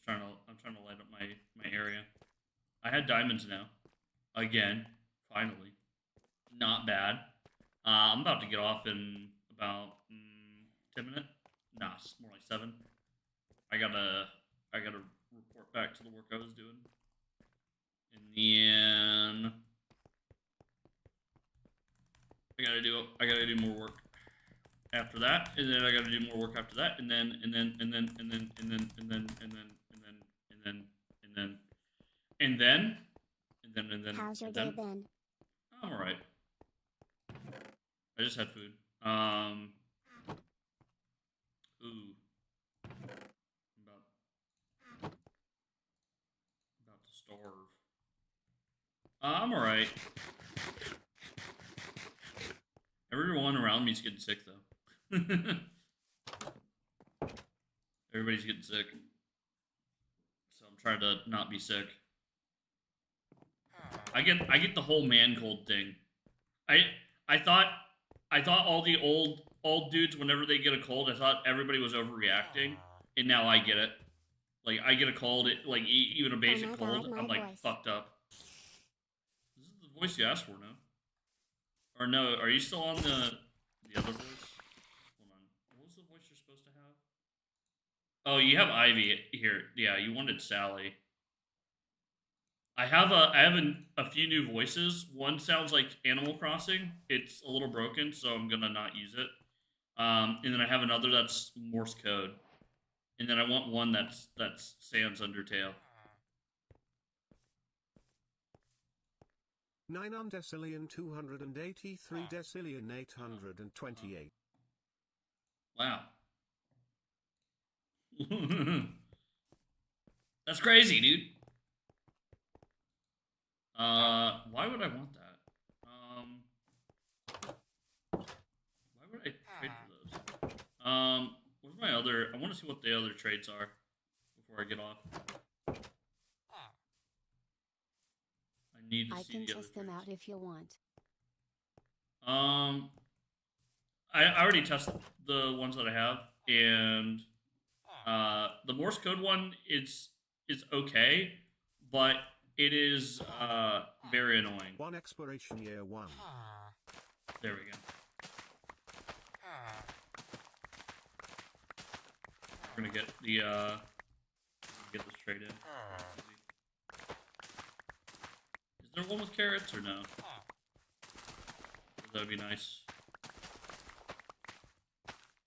I'm trying to light up my area. I had diamonds now. Again. Finally. Not bad. I'm about to get off in about 10 minutes. Nah, it's more like 7. I gotta report back to the work I was doing. And then I gotta do more work after that, and then I gotta do more work after that, and then How's your day been? I'm alright. I just had food. Ooh. About to starve. I'm alright. Everyone around me's getting sick though. Everybody's getting sick. So I'm trying to not be sick. I get the whole man cold thing. I thought all the old dudes, whenever they get a cold, I thought everybody was overreacting, and now I get it. Like I get a cold, like even a basic cold, I'm like fucked up. This is the voice you asked for, no? Or no? Are you still on the other voice? Hold on. What was the voice you're supposed to have? Oh, you have Ivy here. Yeah, you wanted Sally. I have a few new voices. One sounds like Animal Crossing. It's a little broken, so I'm gonna not use it. And then I have another that's Morse code. And then I want one that's Sans Undertale. 9 undecillion 283 decillion 828. Wow. That's crazy, dude. Why would I want that? Why would I trade for those? What's my other? I want to see what the other trades are before I get off. I need to see the other trades. I can test them out if you want. I already tested the ones that I have, and the Morse code one is okay, but it is very annoying. 1 expiration year 1. There we go. We're gonna get the get this trade in. Is there one with carrots or no? That would be nice.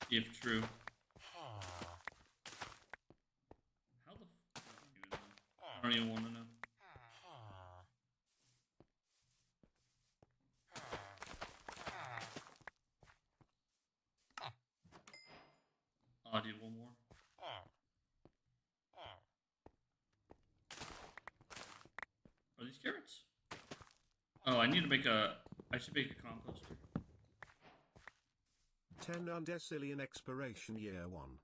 If true. How the f I don't even want to know. I'll do one more. Are these carrots? Oh, I need to make I should make a composter. 10 undecillion expiration year 1.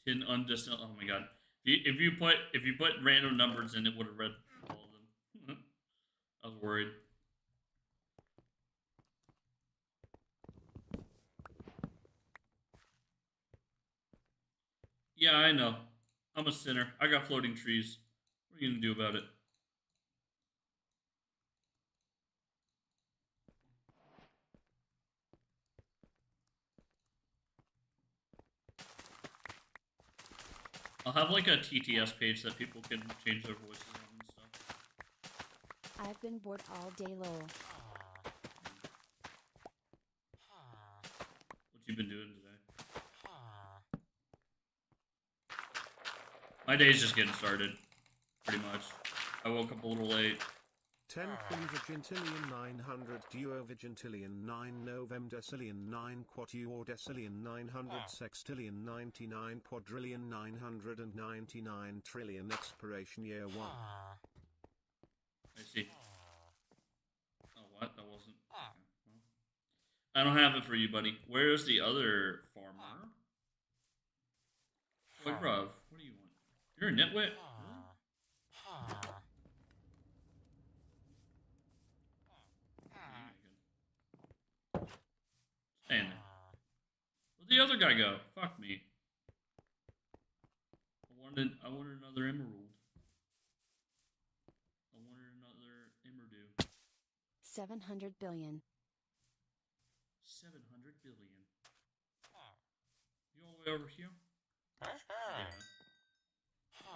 10 undecillion. Oh my god! If you put random numbers in, it would have read all of them. I was worried. Yeah, I know. I'm a sinner. I got floating trees. What are you gonna do about it? I'll have like a TTS page that people can change their voices on and stuff. I I've been bored all day lol. What you been doing today? My day's just getting started, pretty much. I woke up a little late. 10 Quinvigintillion 900 Duo Vigintillion 9 Novemdecillion 9 Quatuordecillion 900 Sextillion 99 Quadrillion 999 Trillion Expiration Year 1. I see. Oh, what? That wasn't... Okay, well. I don't have it for you, buddy. Where's the other farmer? Wait, bruv. What do you want? You're a nitwit? Really? Stand there. Where'd the other guy go? Fuck me. I wanted another emerald. I wanted another emerald. 700 billion. 700 billion. You all the way over here? Yeah.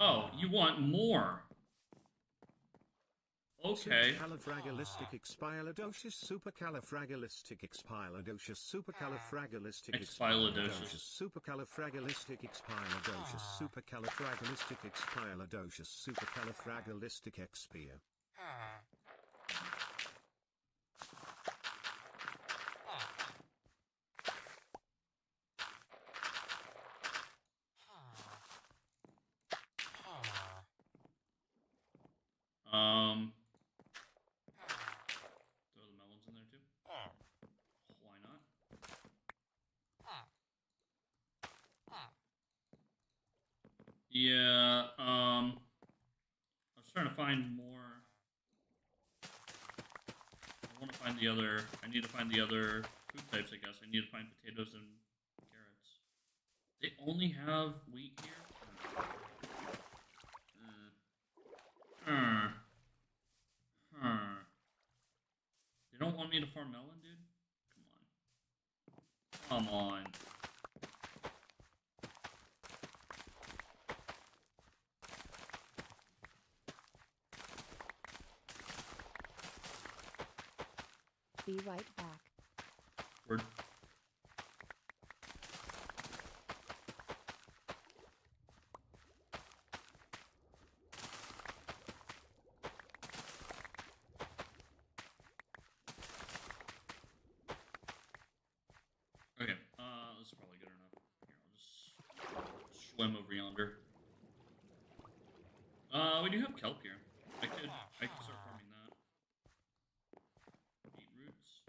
Oh, you want more? Okay. Supercalifragilisticexpialidocious supercalifragilisticexpialidocious Expialidocious. supercalifragilisticexpialidocious supercalifragilisticexpialidocious supercalifragilisticexpialidocious. Throw the melons in there too. Why not? Yeah, I was trying to find more. I need to find the other food types, I guess. I need to find potatoes and carrots. They only have wheat here? They don't want me to farm melon, dude? Come on. Be right back. Word. Okay, this is probably good enough. Here, I'll just swim over yonder. We do have kelp here. I could start farming that. Beetroots.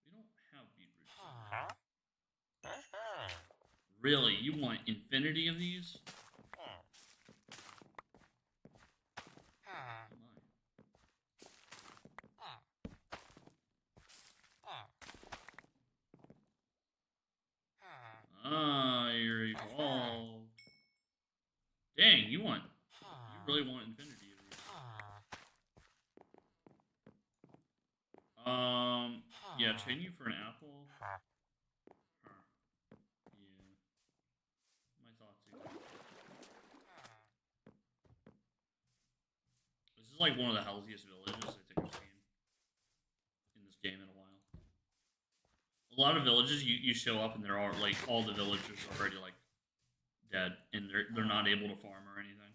We don't have beetroots. Really? You want infinity of these? You're evolved. Dang, you really want infinity of these. Yeah, chain you for an apple. Yeah. My thoughts exactly. This is like one of the healthiest villages I think I've seen in this game in a while. A lot of villages you show up and they're all like all the villagers are already like dead and they're not able to farm or anything.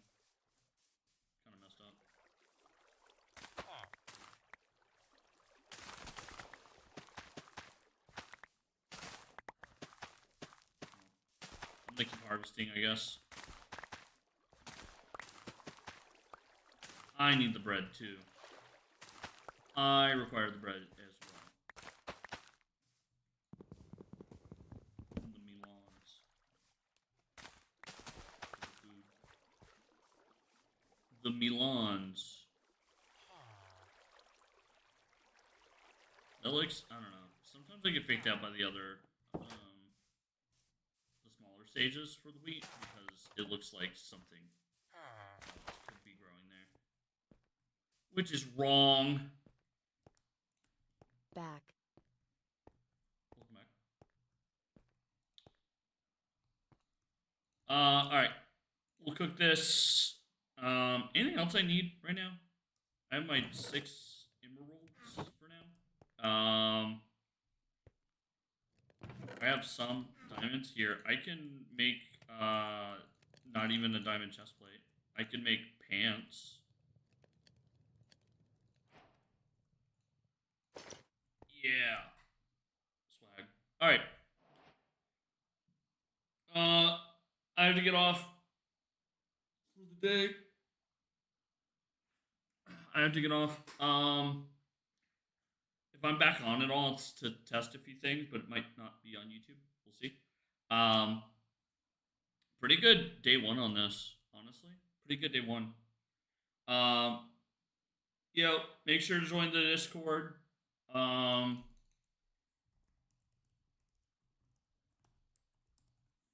Kind of messed up. I'm gonna keep harvesting, I guess. I need the bread too. I require the bread as well. The melons. The melons. That looks, I don't know. Sometimes I get faked out by the other, the smaller stages for the wheat because it looks like something could be growing there. Which is wrong. Back. Welcome back. Alright. We'll cook this. Anything else I need right now? I have my 6 emeralds for now. I have some diamonds here. I can make not even a diamond chest plate. I can make pants. Yeah. Swag. Alright. I have to get off for the day. I have to get off. If I'm back on at all, it's to test a few things, but it might not be on YouTube. We'll see. Pretty good day one on this, honestly. Pretty good day one. Make sure to join the Discord.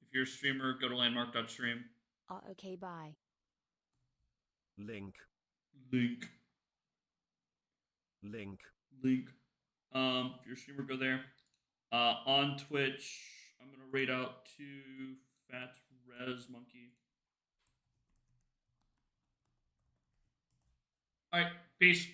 If you're a streamer, go to landmark.stream. Okay, bye. Link. Link. If you're a streamer, go there. On Twitch, I'm gonna raid out to Fat Res Monkey. All right, peace.